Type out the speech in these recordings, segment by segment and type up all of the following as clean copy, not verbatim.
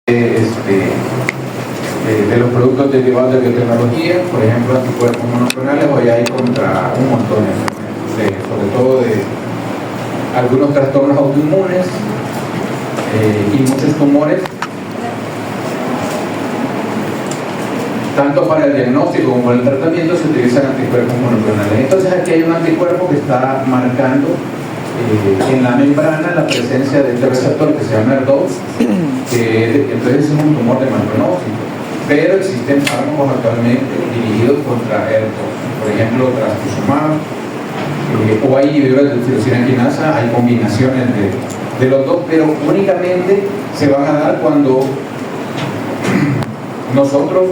de los productos derivados de biotecnología, por ejemplo, anticuerpos monoclonales, hoy hay contra un montón sobre todo de algunos trastornos autoinmunes y muchos tumores, tanto para el diagnóstico como para el tratamiento se utilizan anticuerpos monoclonales. Entonces aquí hay un anticuerpo que está marcando en la membrana la presencia de este receptor que se llama ER2, que entonces es un tumor de mal pronóstico, pero existen fármacos actualmente dirigidos contra ER2, por ejemplo trastuzumab, o hay inhibidores de tirosina quinasa, hay combinaciones de los dos, pero únicamente se van a dar cuando nosotros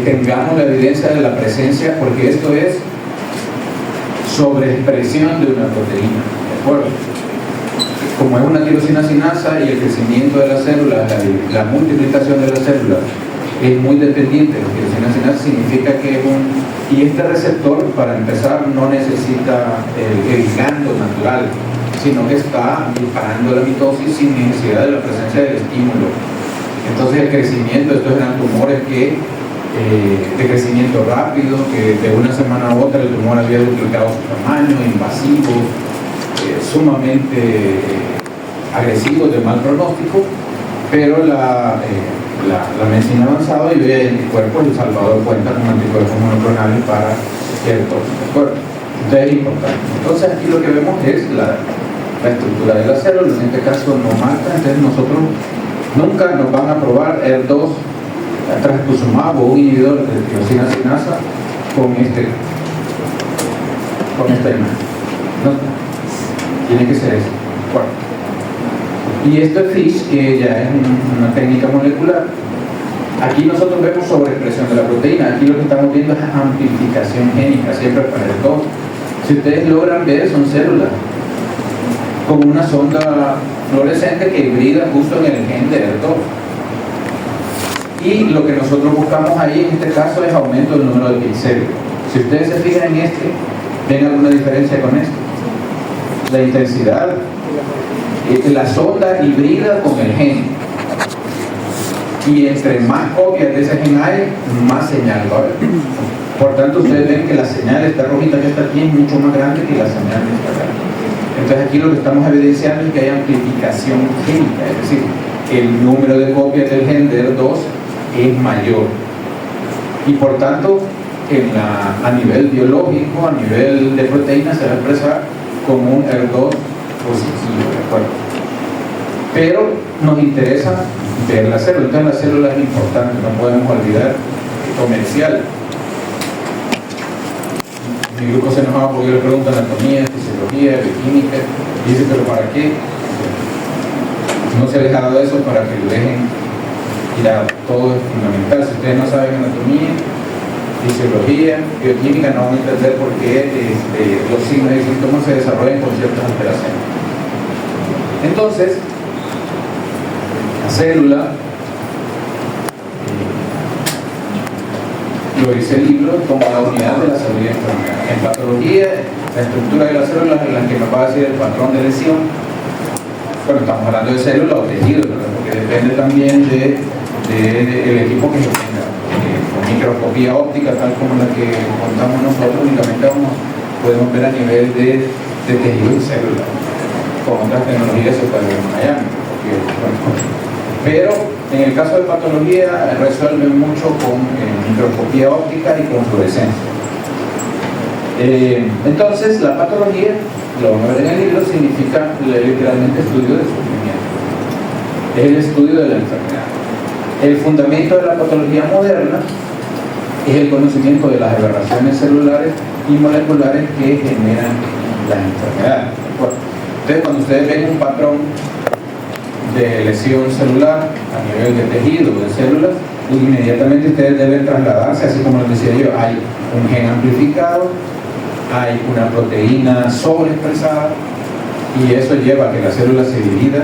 tengamos la evidencia de la presencia, porque esto es sobreexpresión de una proteína, ¿de acuerdo? Como es una tirosina quinasa y el crecimiento de las células, la multiplicación de las células es muy dependiente de la tirosina quinasa, significa que y este receptor, para empezar, no necesita el ligando natural, sino que está disparando la mitosis sin necesidad de la presencia del estímulo. Entonces el crecimiento, estos eran tumores de crecimiento rápido, que de una semana a otra el tumor había duplicado su tamaño, invasivo, sumamente agresivos, de mal pronóstico, pero la medicina avanzada y hoy hay anticuerpos. El Salvador cuenta con anticuerpos monoclonales para ciertos cuerpos. Entonces es importante. Entonces aquí lo que vemos es la estructura de la célula, en este caso no marca, entonces nosotros nunca nos van a probar ER2 trastuzumab o un inhibidor de tirosina quinasa con esta imagen. No, tiene que ser eso. Bueno. Y esto es FISH, que ya es una técnica molecular. Aquí nosotros vemos sobreexpresión de la proteína. Aquí lo que estamos viendo es amplificación génica, siempre para el 2. Si ustedes logran ver, son células con una sonda fluorescente que hibrida justo en el gen de ER2. Y lo que nosotros buscamos ahí en este caso es aumento del número de píxeles. Si ustedes se fijan en ¿ven alguna diferencia con esto? La intensidad, la sonda hibrida con el gen. Y entre más copias de ese gen hay, más señal va a haber. Por tanto, ustedes ven que la señal, esta rojita que está aquí, es mucho más grande que la señal que está acá. Entonces aquí lo que estamos evidenciando es que hay amplificación génica, es decir, el número de copias del gen de ER2 es mayor, y por tanto a nivel biológico, a nivel de proteína, se va a expresar como un ER2 positivo, ¿de acuerdo? Pero nos interesa ver la célula. Entonces la célula es importante, no podemos olvidar comercial. Mi grupo se enojaba porque yo le pregunto anatomía, fisiología, bioquímica, y dice, pero ¿para qué? No se les ha dado eso para que lo dejen. Mira, todo es fundamental. Si ustedes no saben anatomía, fisiología, bioquímica, no van a entender por qué los signos y síntomas se desarrollan con ciertas alteraciones. Entonces, la célula, lo dice el libro, como la unidad de la salud y enfermedad. En patología, la estructura de las células es la que nos va a decir el patrón de lesión. Bueno, estamos hablando de células o tejidos, ¿verdad? Porque depende también del equipo que se tenga. Con microscopía óptica, tal como la que contamos nosotros, únicamente podemos ver a nivel de tejido y célula. Con otras tecnologías se puede ver allá. Pero en el caso de patología resuelven mucho con microscopía óptica y con fluorescencia. Entonces la patología, lo vamos a ver en el libro, significa literalmente estudio del sufrimiento. Es el estudio de la enfermedad. El fundamento de la patología moderna es el conocimiento de las aberraciones celulares y moleculares que generan las enfermedades. Entonces, cuando ustedes ven un patrón de lesión celular a nivel de tejido o de células, inmediatamente ustedes deben trasladarse, así como les decía yo, hay un gen amplificado, hay una proteína sobreexpresada, y eso lleva a que la célula se divida,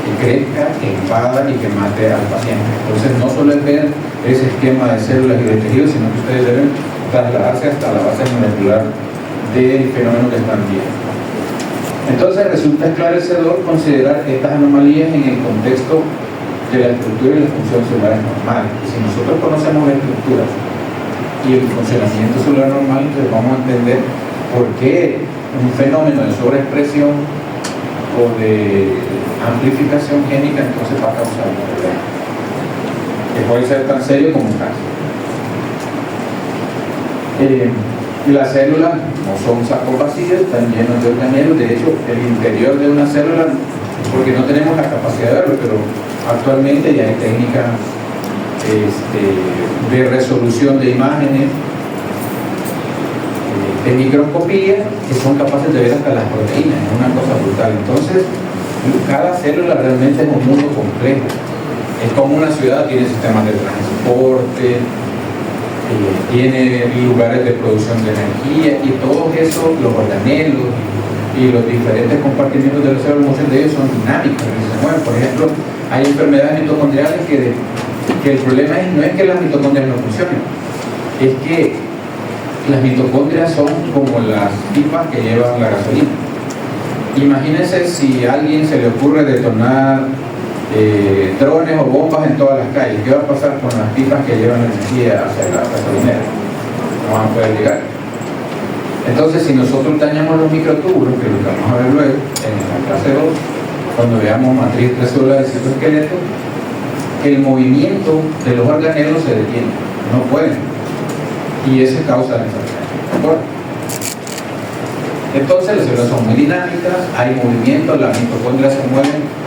que crezca, que invada y que mate al paciente. Entonces no solo es ver ese esquema de células y de tejidos, sino que ustedes deben trasladarse hasta la base molecular del fenómeno que están viendo. Entonces resulta esclarecedor considerar estas anomalías en el contexto de la estructura y la función celulares normales. Y si nosotros conocemos la estructura y el funcionamiento celular normal, entonces vamos a entender por qué un fenómeno de sobreexpresión o de amplificación génica entonces va a causar un problema que puede ser tan serio como un cáncer. Las células no son sacos vacíos, están llenos de organelos. De hecho, el interior de una célula, porque no tenemos la capacidad de verlo, pero actualmente ya hay técnicas de resolución de imágenes, de microscopía, que son capaces de ver hasta las proteínas. Es una cosa brutal. Entonces, cada célula realmente es un mundo complejo. Es como una ciudad, tiene sistemas de transporte, tiene lugares de producción de energía, y todos esos, los organelos y los diferentes compartimentos de las células, muchos de ellos son dinámicos, que se mueven. Por ejemplo, hay enfermedades mitocondriales que el problema no es que las mitocondrias no funcionen, es que las mitocondrias son como las pipas que llevan la gasolina. Imagínense si a alguien se le ocurre detonar drones o bombas en todas las calles. ¿Qué va a pasar con las pipas que llevan la energía hacia la gasolinera? No van a poder llegar. Entonces, si nosotros dañamos los microtúbulos, que lo vamos a ver luego en la clase 2, cuando veamos matriz células de citoesqueleto, el movimiento de los organelos se detiene, no pueden, y eso causa la enfermedad. ¿De acuerdo? Entonces, las células son muy dinámicas, hay movimiento, las mitocondrias se mueven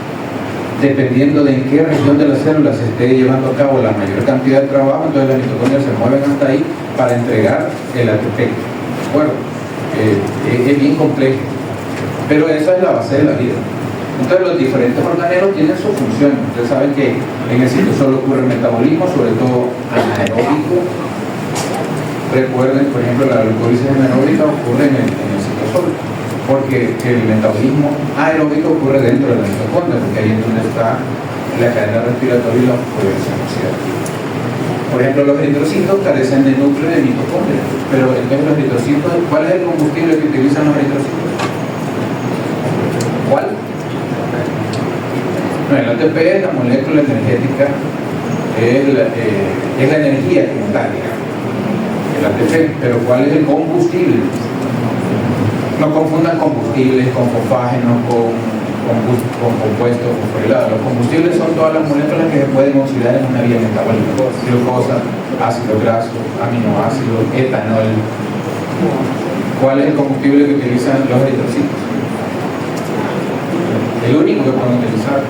dependiendo de en qué región de la célula se esté llevando a cabo la mayor cantidad de trabajo. Entonces las mitocondrias se mueven hasta ahí para entregar el ATP. ¿De acuerdo? Es bien complejo, pero esa es la base de la vida. Entonces los diferentes organelos tienen su función. Ustedes saben que en el citosol ocurre el metabolismo, sobre todo anaeróbico. Recuerden, por ejemplo, la glucólisis anaeróbica ocurre en el citosol, porque el metabolismo aeróbico ocurre dentro de la mitocondria, porque ahí es donde está la cadena respiratoria y la fosforilación oxidativa. Por ejemplo, los eritrocitos carecen de núcleo de mitocondria, pero entonces los eritrocitos, ¿cuál es el combustible que utilizan los eritrocitos? ¿Cuál? No, el ATP es la molécula energética, es la energía como tal, digamos, el ATP, pero ¿cuál es el combustible? No confundan combustibles con fosfágenos, con compuestos fosforilados. Los combustibles son todas las moléculas que se pueden oxidar en una vía metabólica: glucosa, ácido graso, aminoácidos, etanol. ¿Cuál es el combustible que utilizan los eritrocitos? El único que pueden utilizar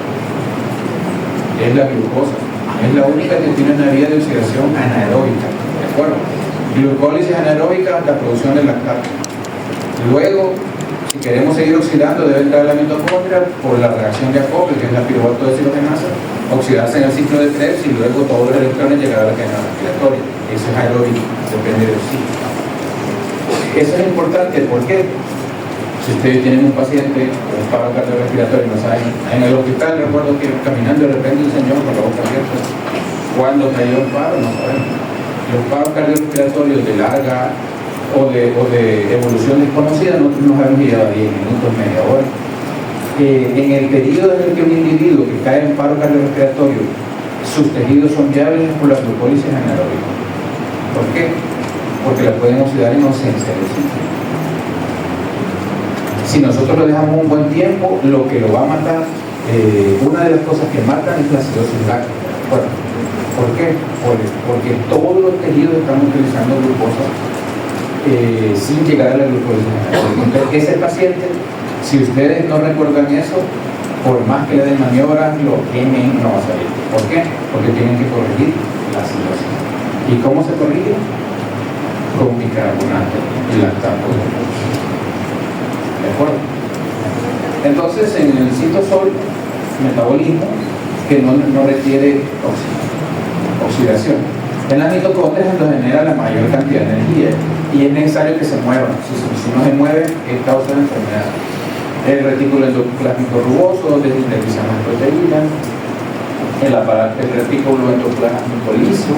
es la glucosa. Es la única que tiene una vía de oxidación anaeróbica. ¿De acuerdo? Glucólisis anaeróbica, la producción de lactato. Luego, si queremos seguir oxidando, debe entrar la mitocondria por la reacción de acople, que es la piruvato deshidrogenasa, oxidarse en el ciclo de Krebs, y luego todos los electrones llegar a la cadena respiratoria. Eso es aeróbico, depende del ciclo. Eso es importante, ¿por qué? Si ustedes tienen un paciente con un paro cardiorrespiratorio, no saben, en el hospital recuerdo que caminando de repente un señor con la boca abierta, ¿cuándo cayó el paro? No sabemos. Los paros cardiorrespiratorios de larga o de evolución desconocida, nosotros no sabemos si lleva 10 minutos, media hora. En el periodo en el que un individuo que cae en paro cardiorrespiratorio, sus tejidos son viables por la glucólisis anaeróbica. ¿Por qué? Porque la pueden oxidar en ausencia del ciclo. Si nosotros lo dejamos un buen tiempo, lo que lo va a matar, una de las cosas que matan es la acidosis láctica. Bueno, ¿por qué? Porque todos los tejidos están utilizando glucosa sin llegar a la glucólisis anaeróbica. Entonces, ese paciente, si ustedes no recuerdan eso, por más que le den maniobras, lo quemen, no va a salir. ¿Por qué? Porque tienen que corregir la acidosis. ¿Y cómo se corrige? Con bicarbonato y lactato. ¿De acuerdo? Entonces, en el citosol, metabolismo que no requiere oxidación. En las mitocondrias nos genera la mayor cantidad de energía y es necesario que se muevan. Si no se mueven, es causa de enfermedad. El retículo endoplásmico rugoso, donde sintetizan las proteínas, el retículo endoplásmico liso,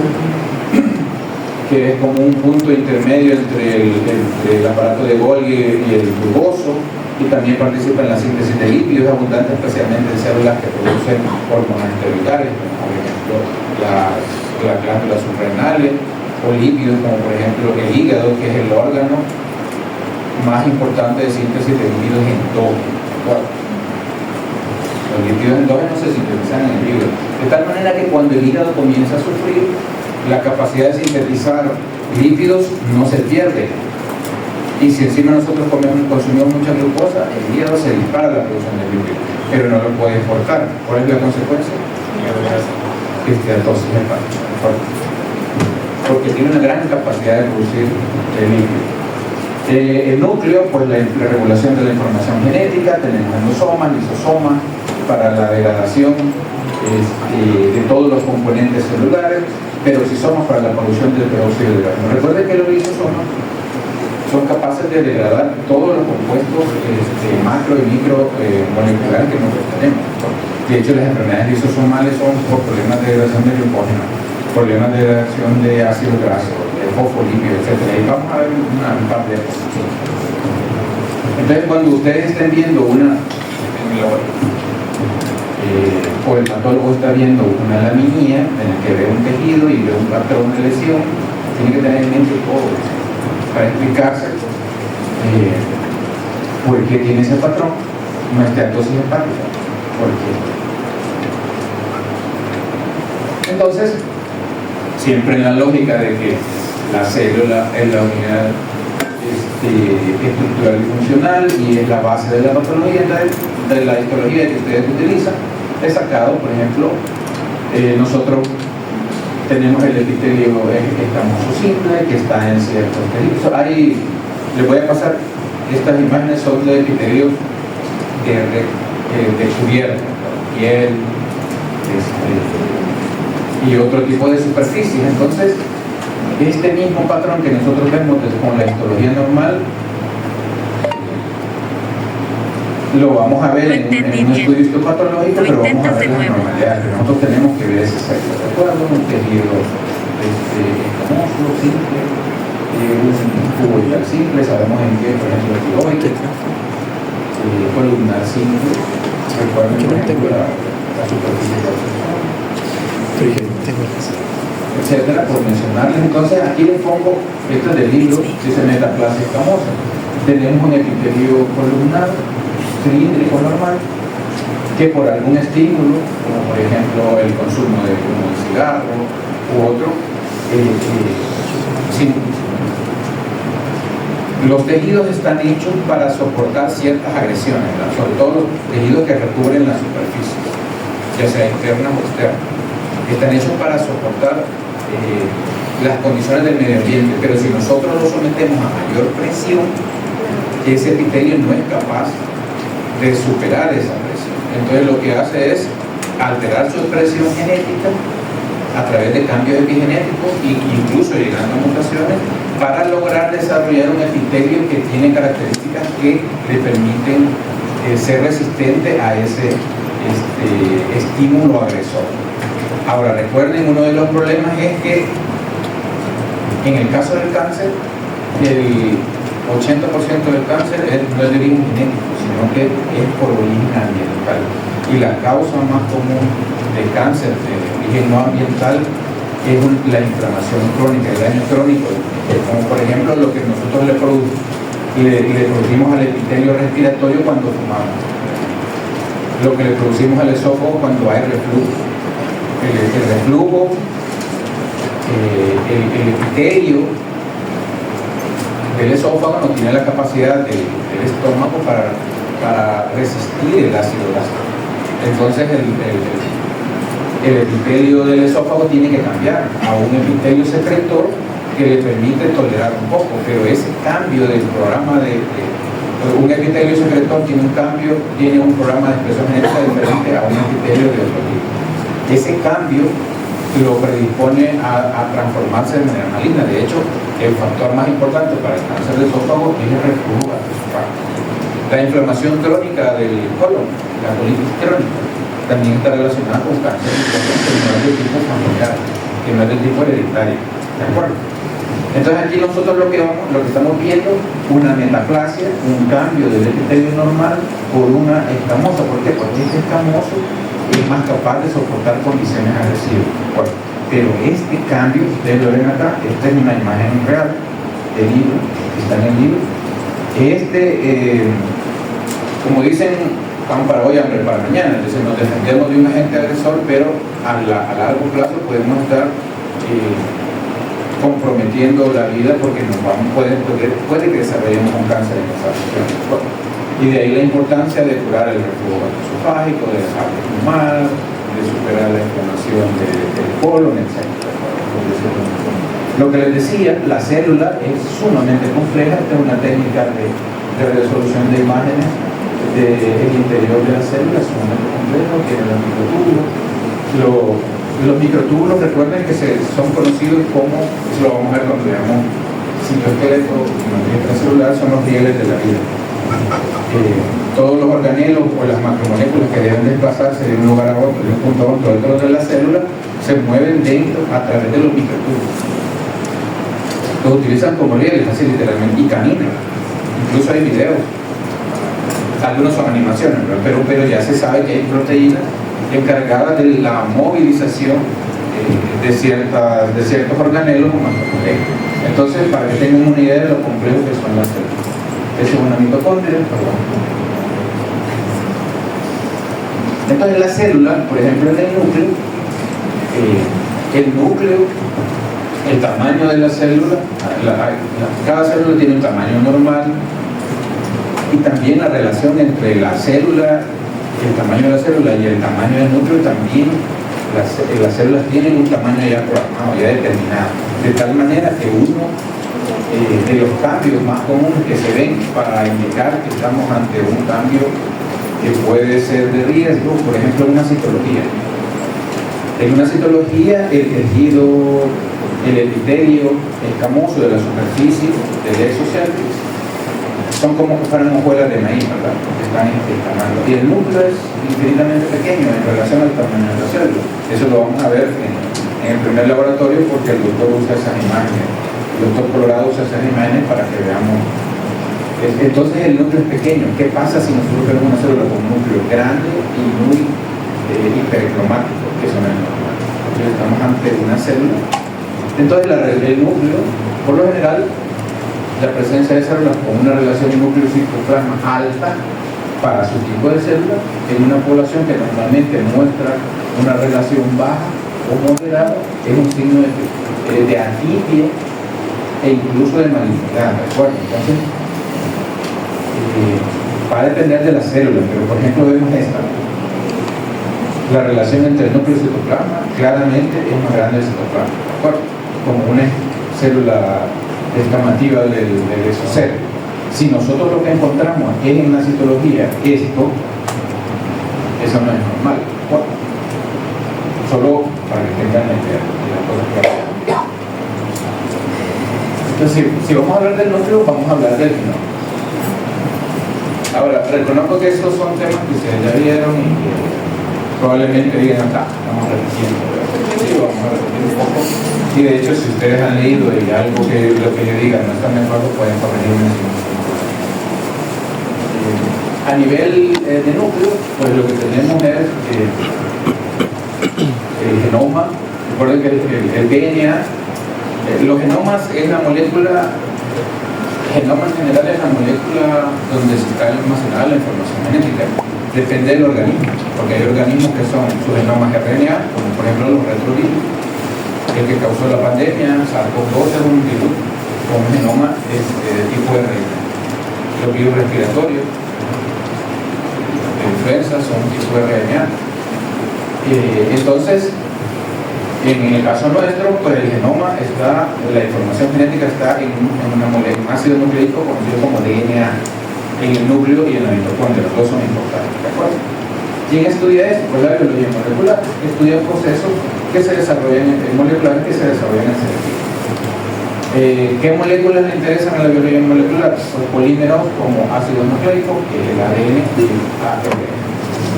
que es como un punto intermedio entre el aparato de Golgi y el rugoso, y también participa en la síntesis de lípidos abundantes, especialmente en células que producen hormonas esteroidales, como por ejemplo las glándulas suprarrenales, o lípidos como por ejemplo el hígado, que es el órgano más importante de síntesis de lípidos endógenos. Los lípidos endógenos se sintetizan en el hígado, de tal manera que cuando el hígado comienza a sufrir, la capacidad de sintetizar lípidos no se pierde. Y si encima nosotros consumimos mucha glucosa, el hígado se dispara la producción de lípidos, pero no lo puede exportar. ¿Cuál es la consecuencia? Esteatosis hepática, porque tiene una gran capacidad de producir lípidos. El núcleo, pues la regulación de la información genética, tenemos endosomas, lisosomas, para la degradación de todos los componentes celulares, pero lisosomas para la producción del peróxido de hidrógeno. Recuerden que los lisosomas son capaces de degradar todos los compuestos macro y micro moleculares que nosotros tenemos. De hecho, las enfermedades lisosomales son por problemas de degradación de glucógeno, problemas de degradación de ácidos grasos, de fosfolípidos, etc. Y vamos a ver un par de cosas. Entonces, cuando ustedes estén viendo o el patólogo está viendo una laminilla en la que ve un tejido y ve un patrón de lesión, tiene que tener en mente todo eso para explicarse por qué tiene ese patrón, no esteatosis hepática. ¿Por qué? Entonces, siempre en la lógica de que la célula es la unidad estructural y funcional y es la base de la patología, de la histología que ustedes utilizan, he sacado, por ejemplo, nosotros tenemos el epitelio escamoso simple que está en ciertos tejidos. Ahí les voy a pasar, estas imágenes son de epitelio descubierto, piel y otro tipo de superficies. Entonces, este mismo patrón que nosotros vemos con la histología normal lo vamos a ver en un estudio histopatológico, pero vamos a ver las normalidades. Nosotros tenemos que ver ese sexo de acuerdo, un tejido escamoso, simple, un cuboidal simple, sabemos en qué, por ejemplo, el tiroide, columnar simple, recuerden por ejemplo la superficie de etcétera, por mencionarles. Entonces aquí les pongo, esto es del libro, si se metaplasia escamosa. Tenemos un epitelio columnar cilíndrico normal que por algún estímulo, como por ejemplo el consumo de humo de cigarro u otro, los tejidos están hechos para soportar ciertas agresiones, ¿verdad? Sobre todo los tejidos que recubren la superficie, ya sea interna o externa, están hechos para soportar las condiciones del medio ambiente, pero si nosotros lo sometemos a mayor presión, ese epitelio no es capaz de superar esa presión. Entonces lo que hace es alterar su expresión genética a través de cambios epigenéticos e incluso llegando a mutaciones para lograr desarrollar un epitelio que tiene características que le permiten ser resistente a ese estímulo agresor. Ahora recuerden, uno de los problemas es que en el caso del cáncer, el 80% del cáncer no es de origen genético, sino que es por origen ambiental. Y la causa más común de cáncer de origen no ambiental es la inflamación crónica, el daño crónico, como por ejemplo lo que nosotros le producimos al epitelio respiratorio cuando fumamos, lo que le producimos al esófago cuando hay reflujo. El reflujo, el epitelio del esófago no tiene la capacidad del estómago para resistir el ácido gástrico. Entonces el epitelio del esófago tiene que cambiar a un epitelio secretor que le permite tolerar un poco, pero ese cambio del programa un epitelio secretor tiene un programa de expresión genética diferente a un epitelio de otro tipo. Ese cambio lo predispone a transformarse de manera maligna. De hecho, el factor más importante para el cáncer de esófago es el reflujo gastroesofágico. La inflamación crónica del colon, la colitis crónica, también está relacionada con cáncer de colon, pero no es de tipo familiar, que no es de tipo hereditario. ¿De acuerdo? Entonces aquí nosotros lo que estamos viendo, una metaplasia, un cambio del epitelio normal por una escamosa. ¿Por qué? Porque este escamoso es más capaz de soportar condiciones agresivas. Bueno, pero este cambio, ustedes lo ven acá, esta es una imagen real del libro, que está en el libro. Como dicen, pan para hoy, hambre para mañana. Entonces nos defendemos de un agente agresor, pero a largo plazo podemos estar comprometiendo la vida porque puede que desarrollemos un cáncer en esa región. Y de ahí la importancia de curar el reflujo gastroesofágico, de dejar de fumar, de superar la inflamación del colon, etc. Lo que les decía, la célula es sumamente compleja, es una técnica de resolución de imágenes del interior de la célula, es sumamente complejo, tiene los microtúbulos. Los microtúbulos, recuerden que son conocidos como, eso lo vamos a ver cuando veamos citoesqueleto intracelular, son los rieles de la vida. Todos los organelos o las macromoléculas que deben desplazarse de un lugar a otro, de un punto a otro dentro de la célula, se mueven dentro a través de los microtúbulos. Los utilizan como rieles, así literalmente, y caminan. Incluso hay videos, algunos son animaciones, pero ya se sabe que hay proteínas encargadas de la movilización de ciertos organelos o macromoléculas. Entonces, para que tengan una idea de lo complejo que son las células. Esa es una mitocondria, perdón. Entonces, la célula, por ejemplo, en el núcleo, el tamaño de la célula, cada célula tiene un tamaño normal, y también la relación entre la célula, el tamaño de la célula y el tamaño del núcleo, también las células tienen un tamaño ya programado, ya determinado, de tal manera que uno de los cambios más comunes que se ven para indicar que estamos ante un cambio que puede ser de riesgo, por ejemplo, una citología. En una citología, el tejido, el epitelio escamoso de la superficie del exocérvix son como que fueran hojuelas de maíz, ¿verdad? Porque están escamando. Y el núcleo es infinitamente pequeño en relación al tamaño de la célula. Eso lo vamos a ver en el primer laboratorio porque el doctor usa esas imágenes. El doctor Colorado usa esas imágenes para que veamos. Entonces el núcleo es pequeño. ¿Qué pasa si nosotros tenemos una célula con un núcleo grande y muy hipercromático? Que eso no es normal. Entonces estamos ante una célula. Entonces el núcleo, por lo general, la presencia de células con una relación núcleo-citoplasma alta para su tipo de célula en una población que normalmente muestra una relación baja o moderada es un signo de atipia e incluso de malignidad, ¿recuerdan? Entonces va a depender de la célula, pero por ejemplo vemos esta, la relación entre el núcleo y el citoplasma claramente es más grande el citoplasma, ¿de acuerdo? Como una célula escamativa del exocérvix. Si nosotros lo que encontramos es en la citología eso no es normal. Bueno, solo para que tengan la idea de las cosas que hacen. Entonces, si vamos a hablar del núcleo, vamos a hablar del genoma. Ahora, reconozco que estos son temas que ustedes ya vieron y que probablemente digan acá, estamos repitiendo. Sí, vamos a repetir un poco. Y de hecho, si ustedes han leído y algo que lo que yo diga no están de acuerdo, pueden corregirme. A nivel de núcleo, pues lo que tenemos es el genoma. Recuerden que el DNA, los genomas es la molécula, genoma en general es la molécula donde se está almacenada la información genética. Depende del organismo, porque hay organismos que son sus genomas RNA, como por ejemplo los retrovirus. El que causó la pandemia, SARS-CoV-2 es un virus con un genoma de tipo RNA. Los virus respiratorios, la influenza, son tipo RNA. Entonces, en el caso nuestro, pues el genoma está, la información genética está en un ácido nucleico conocido como DNA, en el núcleo y en la mitocondria. Los dos son importantes, ¿de acuerdo? ¿Quién estudia esto? Pues la biología molecular. Estudia procesos que se desarrollan moleculares que se desarrollan en cerebrito. ¿Qué moléculas le interesan a la biología molecular? Pues polímeros como ácido nucleico, que es el ADN y el ARN,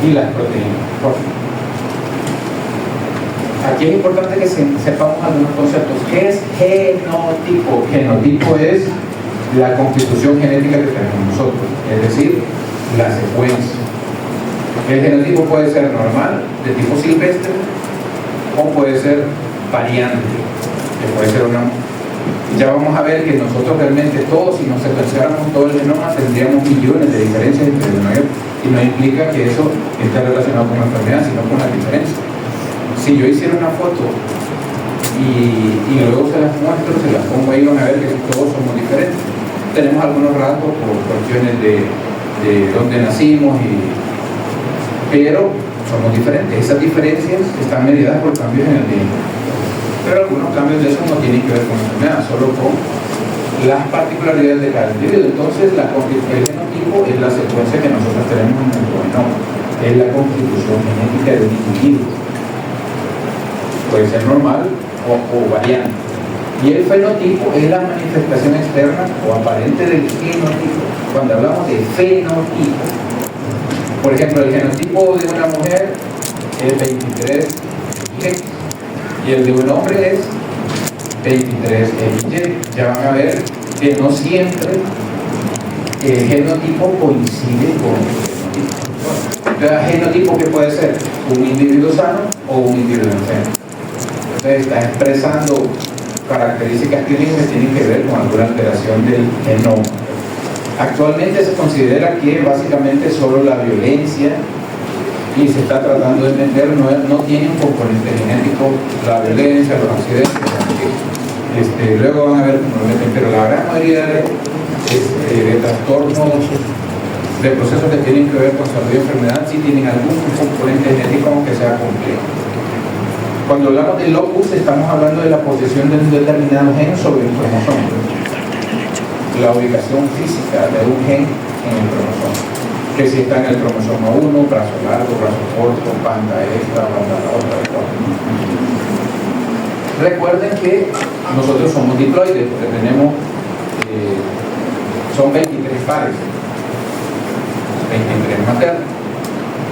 y las proteínas. A Aquí es importante que sepamos algunos conceptos. ¿Qué es genotipo? Genotipo es la constitución genética que tenemos nosotros, es decir, la secuencia. El genotipo puede ser normal, de tipo silvestre, o puede ser variante, que puede ser una. Ya vamos a ver que nosotros realmente todos, si nos secuenciáramos todo el genoma, tendríamos millones de diferencias entre uno y otro, y no implica que eso esté relacionado con la enfermedad, sino con la diferencia. Si yo hiciera una foto y luego se las muestro, se las pongo ahí, van a ver que todos somos diferentes. Tenemos algunos rasgos por cuestiones de dónde nacimos, pero somos diferentes. Esas diferencias están medidas por cambios en el tiempo. Pero algunos cambios de eso no tienen que ver con la enfermedad, solo con las particularidades de cada individuo. Entonces, el genotipo es la secuencia que nosotros tenemos en nuestro genoma, es la constitución genética de un individuo. Puede ser normal o variante. Y el fenotipo es la manifestación externa o aparente del genotipo. Cuando hablamos de fenotipo, por ejemplo, el genotipo de una mujer es 23X y el de un hombre es 23XY. Ya van a ver que no siempre el genotipo coincide con el fenotipo. El genotipo, ¿qué puede ser? Un individuo sano o un individuo enfermo. Entonces está expresando características clínicas que tienen que ver con alguna alteración del genoma. Actualmente se considera que básicamente solo la violencia, y se está tratando de entender, no tiene un componente genético, la violencia, los accidentes, luego van a ver cómo lo meten, pero la gran mayoría de trastornos, de procesos que tienen que ver con salud y enfermedad, sí tienen algún componente genético, aunque sea complejo. Cuando hablamos de locus, estamos hablando de la posesión de un determinado gen sobre un cromosoma. La ubicación física de un gen en el cromosoma. Que si está en el cromosoma 1, brazo largo, brazo corto, banda esta, banda la otra. Recuerden que nosotros somos diploides, porque tenemos, son 23 pares. 23 maternos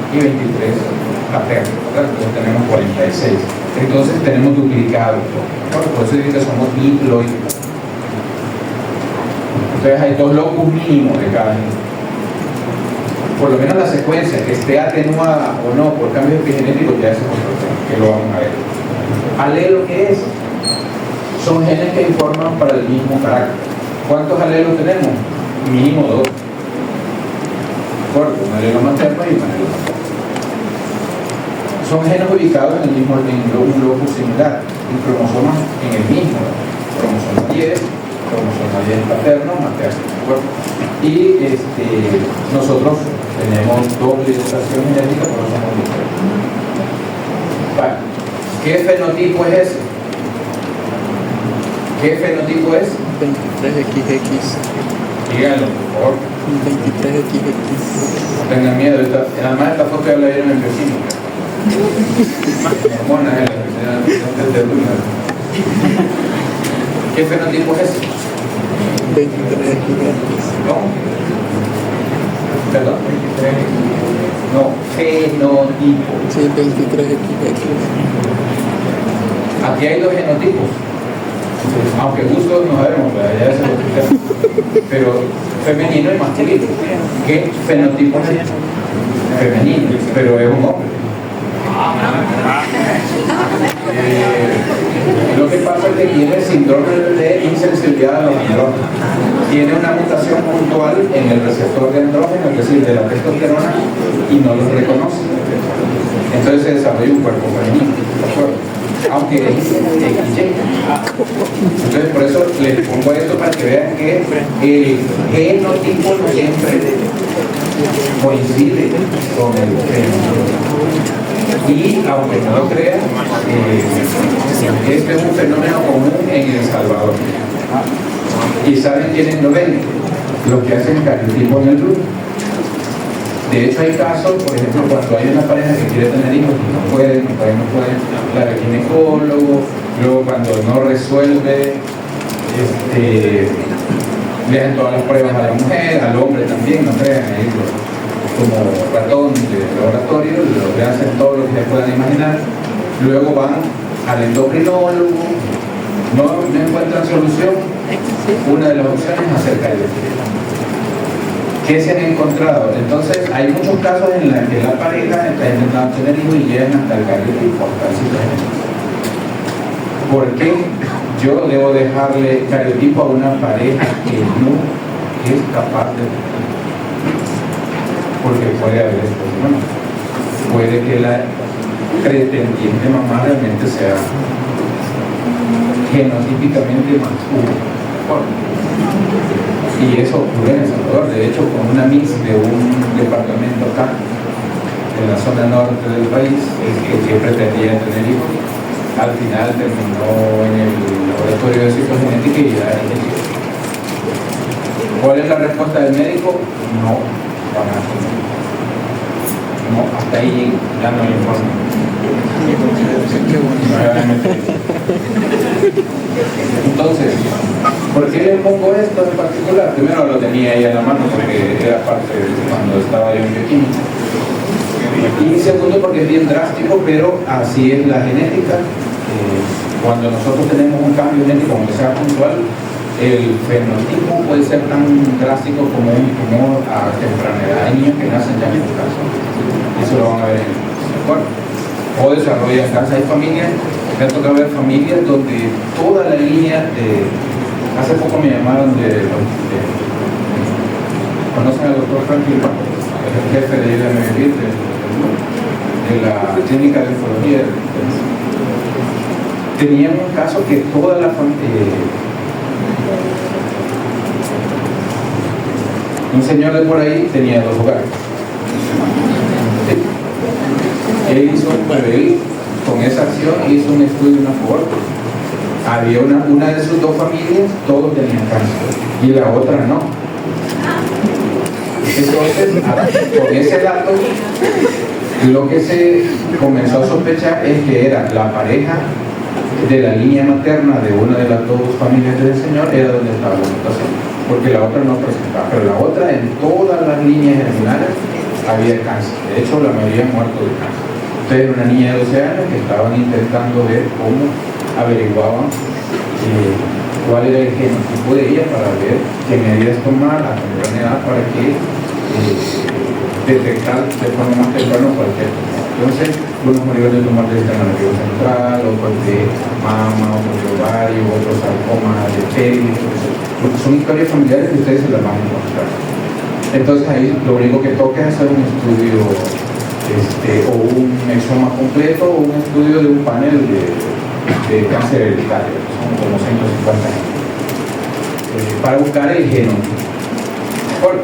y 23 paternos. Entonces tenemos 46. Entonces tenemos duplicados. Por eso dice que somos diploides. Entonces hay dos locus mínimos de cada gen. Por lo menos la secuencia, que esté atenuada o no por cambios epigenéticos, ya es otro tema, que lo vamos a ver. ¿Alelo qué es? Son genes que informan para el mismo carácter. ¿Cuántos alelos tenemos? Mínimo 2. Un alelo materno y un alelo paterno. Son genes ubicados en el mismo un locus similar, en cromosomas en el mismo, cromosoma 10, cromosoma 10 paterno, materno. Y nosotros tenemos doble dotación genética, por eso somos diferentes. Vale. ¿Qué fenotipo es ese? ¿Qué fenotipo es? 23XX. Díganlo, por favor. 23XX. No tengan miedo, además esta foto ya la vieron en el vecino. ¿Qué fenotipo es ese? 23XX. ¿No? ¿Perdón? No, fenotipo. Sí, 23XX. Aquí hay dos genotipos. Aunque gustos no sabemos, ya es otro tema. Pero femenino y masculino. ¿Qué fenotipo es? Femenino, pero es un hombre. Lo que pasa es que tiene síndrome de insensibilidad a los andrógenos. Tiene una mutación puntual en el receptor de andrógeno, es decir, de la testosterona, y no los reconoce. Entonces se desarrolla un cuerpo femenino, ¿de acuerdo? Aunque es XY. Entonces por eso les pongo esto para que vean que el genotipo no siempre coincide con el fenotipo. Y aunque no lo crean, este es un fenómeno común en El Salvador. ¿Y saben quiénes lo ven? Los que hacen cariotipo en el grupo. De hecho hay casos, por ejemplo, cuando hay una pareja que quiere tener hijos y no pueden, la del ginecólogo, luego cuando no resuelve, le hacen todas las pruebas a la mujer, al hombre también, no crean, ahí como ratón de laboratorio, le hacen todo lo que se puedan imaginar, luego van al endocrinólogo, no encuentran solución, una de las opciones es hacer cardiología. ¿Qué se han encontrado? Entonces, hay muchos casos en los que la pareja está intentando tener hijos y llegan hasta el cardiotipo, hasta el citogenético. ¿Por qué yo debo dejarle cardiotipo a una pareja que no es capaz de? Porque puede haber esto, ¿no? Puede que la pretendiente mamá realmente sea genotípicamente masculina. Y eso ocurre en El Salvador. De hecho, con una mix de un departamento acá, en la zona norte del país, que pretendía tener hijos, al final terminó en el laboratorio de citogenética y ya es hijo. ¿Cuál es la respuesta del médico? No, para no, hasta ahí ya no le informa. Entonces, ¿por qué le pongo esto en particular? Primero lo tenía ahí en la mano porque era parte de cuando estaba yo en bioquímica. Y segundo porque es bien drástico, pero así es la genética. Cuando nosotros tenemos un cambio genético, aunque sea puntual, el fenotipo puede ser tan drástico como un tumor a temprana edad. Hay niños que nacen ya en el caso. Eso lo van a ver en el cuerpo. O desarrollan cáncer. Hay familias, me ha tocado ver familias donde toda la línea de... Hace poco me llamaron ¿conocen al doctor Franklin? El jefe de ILMV, de la clínica de oncología. Tenían un caso que toda la familia... un señor de por ahí tenía 2 hogares. Él hizo, con esa acción hizo un estudio, una cohorte. Había una de sus 2 familias, todos tenían cáncer, y la otra no. Entonces, con ese dato, lo que se comenzó a sospechar es que era la pareja de la línea materna de una de las 2 familias del señor, era donde estaba la mutación, porque la otra no presentaba, pero la otra en todas las líneas germinales había cáncer. De hecho, la mayoría muerto de cáncer. Entonces, era una niña de 12 años que estaban intentando ver cómo averiguaban cuál era el genotipo de ella para ver qué medidas tomar a temprana edad para que detectar de forma más temprana cualquier tumor. Entonces, unos murieron de tumor del sistema nervioso central, otros de mama, otros de ovario, otros sarcomas de pelvis. Son historias familiares que ustedes se las van a encontrar. Entonces, ahí lo único que toca es hacer un estudio o un exoma completo o un estudio de un panel de cáncer hereditario, son como 150 para buscar el genoma. Bueno,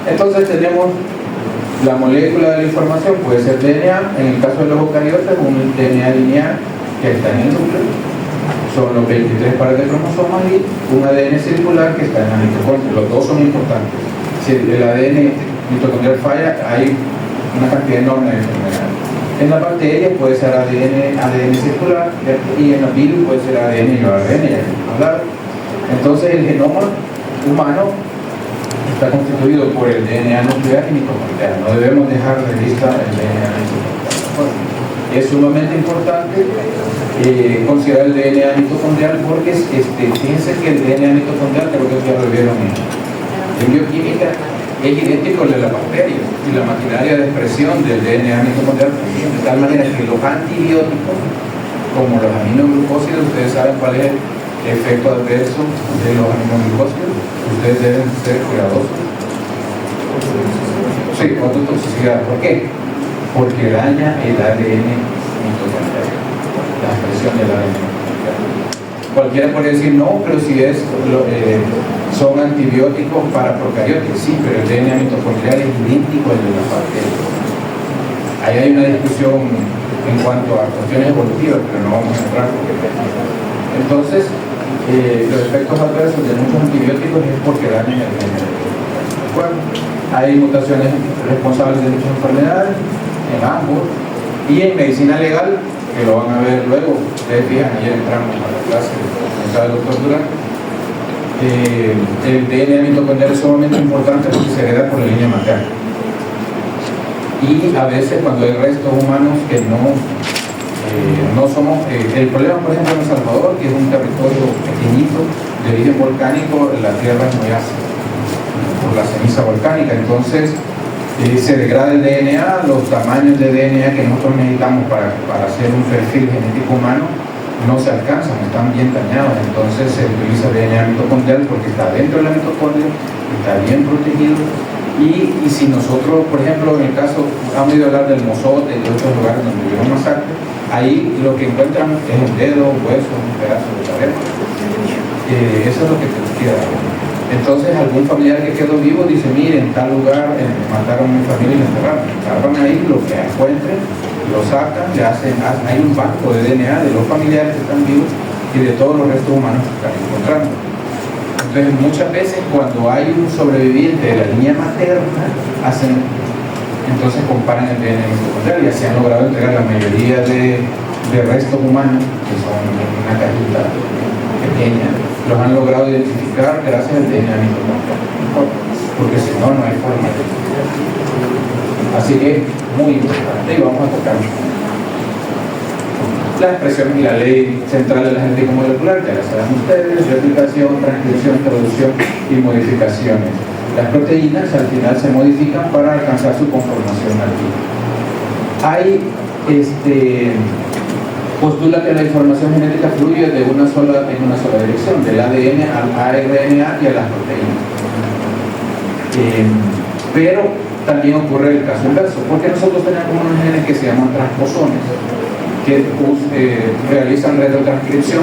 entonces tenemos la molécula de la información, puede ser DNA, en el caso de los eucariotas, un DNA lineal que está en el núcleo, son los 23 pares de cromosomas y un ADN circular que está en la mitocondria. Los 2 son importantes. Si el ADN mitocondrial falla, hay una cantidad enorme de enfermedades. En la bacteria puede ser ADN circular y en la virus puede ser ADN y ARN, ya que hablar. Entonces el genoma humano está constituido por el DNA nuclear y mitocondrial. No debemos dejar de vista el DNA mitocondrial. Es sumamente importante considerar el DNA mitocondrial porque fíjense que el DNA mitocondrial, creo que ya lo vieron en bioquímica, es idéntico al de la bacteria y la maquinaria de expresión del DNA mitocondrial también, de tal manera que los antibióticos, como los aminoglucósidos, ustedes saben cuál es el efecto adverso de los aminoglucósidos, ustedes deben ser cuidadosos. Sí, ototoxicidad. ¿Por qué? Porque daña el ADN mitocondrial, la expresión del ADN mitocondrial. Cualquiera puede decir, no, pero si son antibióticos para procariotas, sí, pero el DNA mitocondrial es idéntico al de la bacteria. Ahí hay una discusión en cuanto a cuestiones evolutivas, pero no vamos a entrar porque... Entonces, los efectos adversos de muchos antibióticos es porque dañan el DNA. Bueno, hay mutaciones responsables de muchas enfermedades en ambos, y en medicina legal, que lo van a ver luego, ustedes fijan, ayer entramos a la clase del doctor Durán, el DNA mitocondrial es sumamente importante porque se hereda por la línea materna. Y a veces cuando hay restos humanos que no No somos, el problema, por ejemplo, en El Salvador, que es un territorio pequeñito, de origen volcánico, la tierra es muy ácida por la ceniza volcánica, entonces se degrada el DNA, los tamaños de DNA que nosotros necesitamos para hacer un perfil genético humano no se alcanzan, están bien dañados, entonces se utiliza DNA mitocondrial porque está dentro de la mitocondria, está bien protegido. Y si nosotros, por ejemplo, en el caso, han oído hablar del mozote y de otros lugares donde hubieron masacre, ahí lo que encuentran es un dedo, un hueso, un pedazo de cabeza. Eso es lo que queda. Entonces algún familiar que quedó vivo dice, mire, en tal lugar mataron a mi familia y la enterraron. Cargan ahí lo que encuentren, lo sacan, hay un banco de DNA de los familiares que están vivos y de todos los restos humanos que están encontrando. Entonces muchas veces cuando hay un sobreviviente de la línea materna, entonces comparan el DNA mitocondrial y así han logrado entregar la mayoría de restos humanos, que son una cajita pequeña, los han logrado identificar gracias al DNA mitocondrial, porque si no, no hay forma de. Así que muy importante, y vamos a tocar la expresión y la ley central de la genética molecular, ya la saben ustedes: replicación, transcripción, traducción y modificaciones. Las proteínas al final se modifican para alcanzar su conformación nativa. Postula que la información genética fluye en una sola dirección, del ADN al ARNA y a las proteínas. Pero también ocurre el caso inverso, porque nosotros tenemos unos genes que se llaman transposones, que realizan retrotranscripción,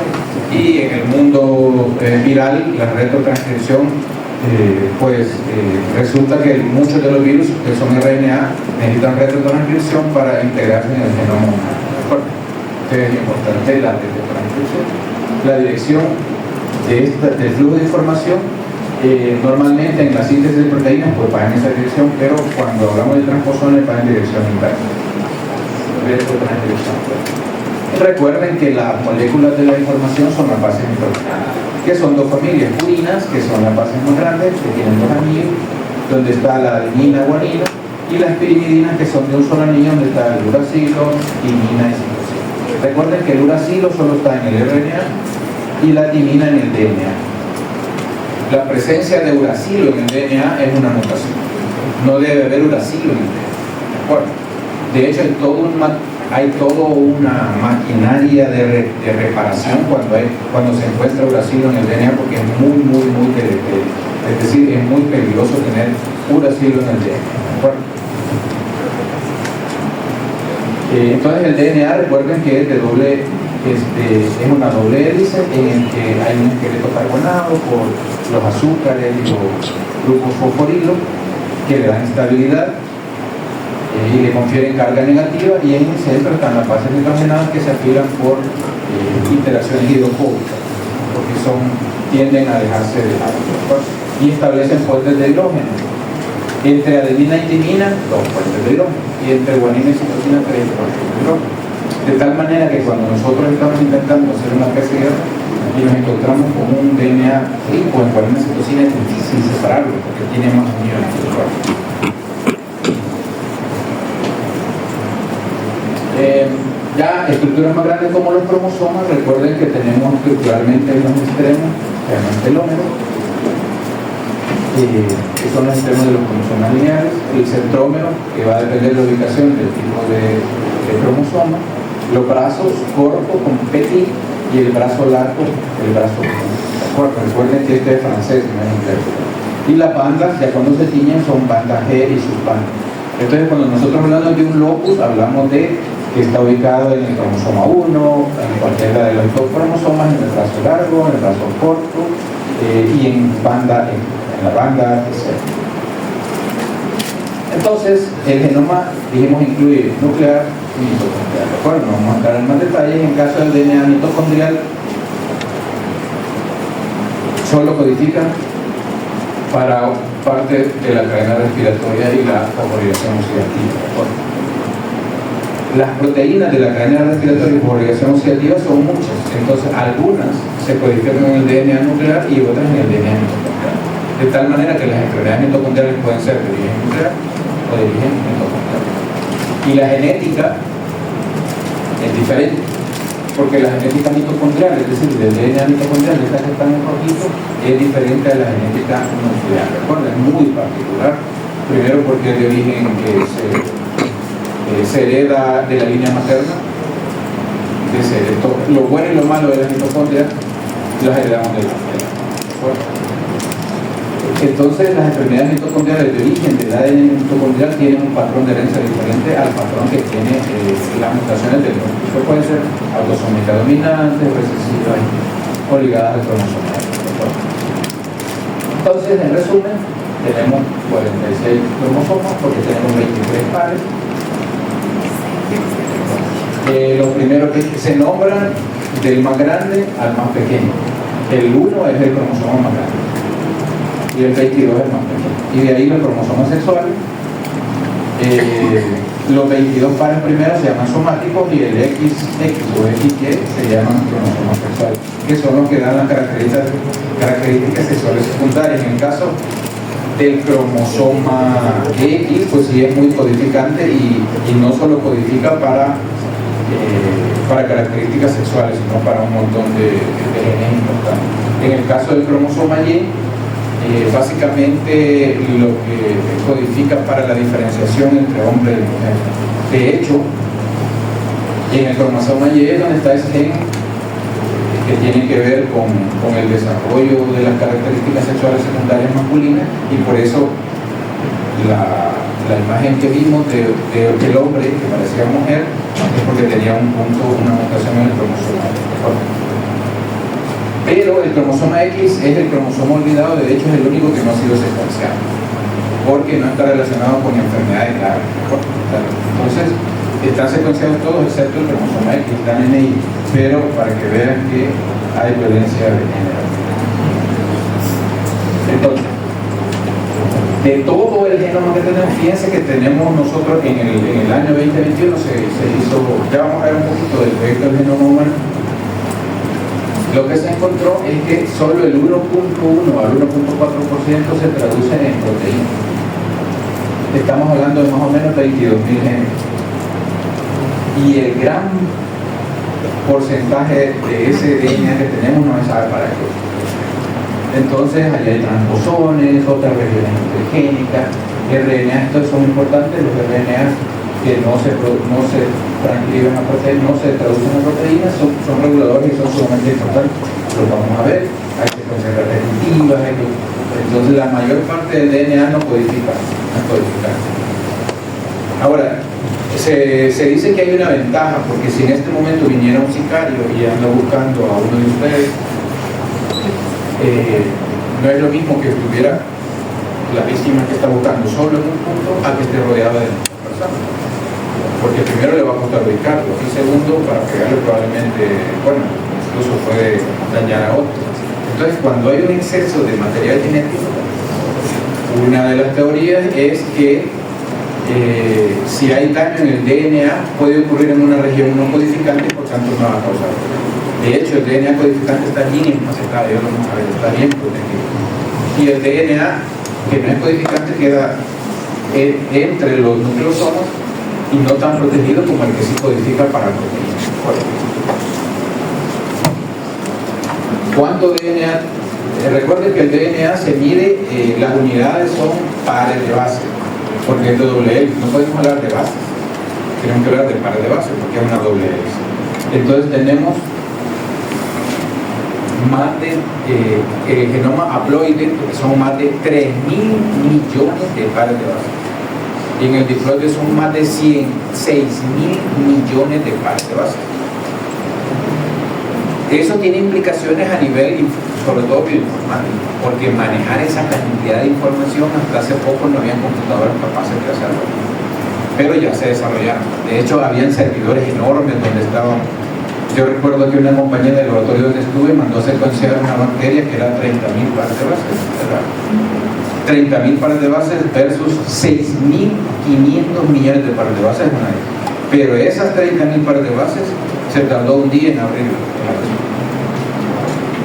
y en el mundo viral la retrotranscripción resulta que muchos de los virus que son RNA necesitan retrotranscripción para integrarse en el genoma humano. Es importante la retrotranscripción. La dirección del flujo de información normalmente en la síntesis de proteínas pues va en esa dirección, pero cuando hablamos de transposones va en dirección inversa. Recuerden que las moléculas de la información son las bases nitrogenadas, que son dos familias: purinas, que son las bases más grandes, que tienen dos anillos, donde está la adenina, guanina, y las pirimidinas, que son de un solo anillo, donde está el uracilo, timina y citosina. Recuerden que el uracilo solo está en el RNA y la timina en el DNA. La presencia de uracilo en el DNA es una mutación. No debe haber uracilo en el DNA. ¿De acuerdo? De hecho, hay toda una maquinaria de reparación cuando se encuentra uracilo en el DNA, porque es muy deletério. Es decir, es muy peligroso tener uracilo en el DNA. ¿De acuerdo? Entonces el DNA, recuerden que es es una doble hélice en el que hay un esqueleto carbonado por los azúcares y los grupos fosforilos que le dan estabilidad y le confieren carga negativa, y en el centro están las bases nitrogenadas que se afilan por interacciones hidrofóbicas, porque tienden a dejarse de lado y establecen puentes de hidrógeno. Entre adenina y timina, 2 puentes de hidrógeno, y entre guanina y citosina, 3 puentes de hidrógeno. De tal manera que cuando nosotros estamos intentando hacer una PCR y nos encontramos con un DNA rico en guanina y citosina, es difícil separarlo porque tiene más uniones. Ya estructuras más grandes como los cromosomas, recuerden que tenemos estructuralmente en los extremos, se llaman telómeros, que son los extremos de los cromosomas lineares, el centrómero, que va a depender de la ubicación del tipo de cromosoma, los brazos cortos con petit y el brazo largo, el brazo corto. ¿De acuerdo? Recuerden que este es francés, no es inglés. Y las bandas, ya cuando se tiñen, son banda G y subbandas. Entonces, cuando nosotros hablamos de un locus, hablamos de que está ubicado en el cromosoma 1, en cualquiera de los dos cromosomas, en el brazo largo, en el brazo corto y en la banda C. Entonces, el genoma, dijimos, incluye nuclear y mitocondrial. ¿De acuerdo? No vamos a entrar en más detalles. En caso del DNA mitocondrial, solo codifica para parte de la cadena respiratoria y la fosforilación oxidativa. ¿De acuerdo? Las proteínas de la cadena respiratoria y fosforilación oxidativa son muchas, entonces algunas se codifican en el DNA nuclear y otras en el DNA mitocondrial, de tal manera que las enfermedades mitocondriales pueden ser de origen nuclear o de origen mitocondrial. Y la genética es diferente, porque la genética mitocondrial, es decir, el DNA mitocondrial, esta que está en el rojito, es diferente a la genética nuclear. Recuerda, es muy particular. Primero porque es de origen que se hereda de la línea materna. Lo bueno y lo malo de la mitocondria las heredamos de la materna. Entonces, las enfermedades mitocondriales de origen del ADN mitocondrial tienen un patrón de herencia diferente al patrón que tiene las mutaciones del núcleo. Esto puede ser autosómica dominante, recesiva o ligadas al cromosoma. Entonces, en resumen, tenemos 46 cromosomas porque tenemos 23 pares. Los primeros que se nombran del más grande al más pequeño. El 1 es el cromosoma más grande y el 22 es el más pequeño. Y de ahí los cromosomas sexuales. Los 22 pares primeros se llaman somáticos y el XX o XY se llaman cromosomas sexuales, que son los que dan las características sexuales secundarias. En el caso del cromosoma X, pues sí es muy codificante y no solo codifica para características sexuales, sino para un montón de genes importantes. En el caso del cromosoma Y, básicamente lo que codifica para la diferenciación entre hombre y mujer. De hecho, en el cromosoma Y es donde está ese gen que tiene que ver con el desarrollo de las características sexuales secundarias masculinas, y por eso la imagen que vimos del hombre que parecía mujer es porque tenía una mutación en el cromosoma. Pero el cromosoma X es el cromosoma olvidado, de hecho es el único que no ha sido secuenciado, porque no está relacionado con enfermedades graves. Entonces, están secuenciados todos excepto el cromosoma X, están en ahí, pero para que vean que hay violencia de género. Entonces, de todo el genoma que tenemos, fíjense que tenemos nosotros en el año 2021 se hizo, ya vamos a ver un poquito del proyecto del genoma humano. Lo que se encontró es que solo el 1.1 al 1.4% se traduce en proteínas. Estamos hablando de más o menos 22.000 genes. Y el gran porcentaje de ese DNA que tenemos no se sabe para qué. Entonces, allá hay transposones, otras regiones intergénicas, RNA, estos son importantes, los RNA que no se transcriben a proteínas, no se traducen a proteínas, son reguladores y son sumamente importantes. Los vamos a ver, hay secuencias repetitivas, entonces la mayor parte del DNA no codifica. Ahora, se dice que hay una ventaja, porque si en este momento viniera un sicario y anda buscando a uno de ustedes, no es lo mismo que estuviera la víctima que está buscando solo en un punto a que esté rodeada de muchas personas, porque primero le va a costar ubicarlo y segundo, para pegarle probablemente, bueno, incluso puede dañar a otros. Entonces, cuando hay un exceso de material genético, una de las teorías es que si hay daño en el DNA puede ocurrir en una región no codificante y por tanto no va a causar. De hecho, el DNA codificante está bien empaquetado, ya lo vamos a ver, está bien protegido. Y el DNA que no es codificante queda entre los nucleosomas y no tan protegido como el que sí codifica para proteínas. ¿Cuánto DNA? Recuerden que el DNA se mide, las unidades son pares de base, porque es de doble hélice. No podemos hablar de bases, tenemos que hablar de pares de base, porque es una doble hélice. Entonces tenemos más de el genoma haploide, son más de 3.000 millones de pares de base. Y en el diploide son más de 6.000 millones de pares de base. Eso tiene implicaciones a nivel, sobre todo bioinformático, porque manejar esa cantidad de información hasta hace poco no habían computadoras capaces de hacerlo. Pero ya se desarrollaron. De hecho, habían servidores enormes donde estaban. Yo recuerdo que una compañía del laboratorio donde estuve mandó a secuenciar una bacteria que era 30.000 pares de bases. 30.000 pares de bases versus 6.500 millones de pares de bases. Pero esas 30.000 pares de bases se tardó un día en abrir.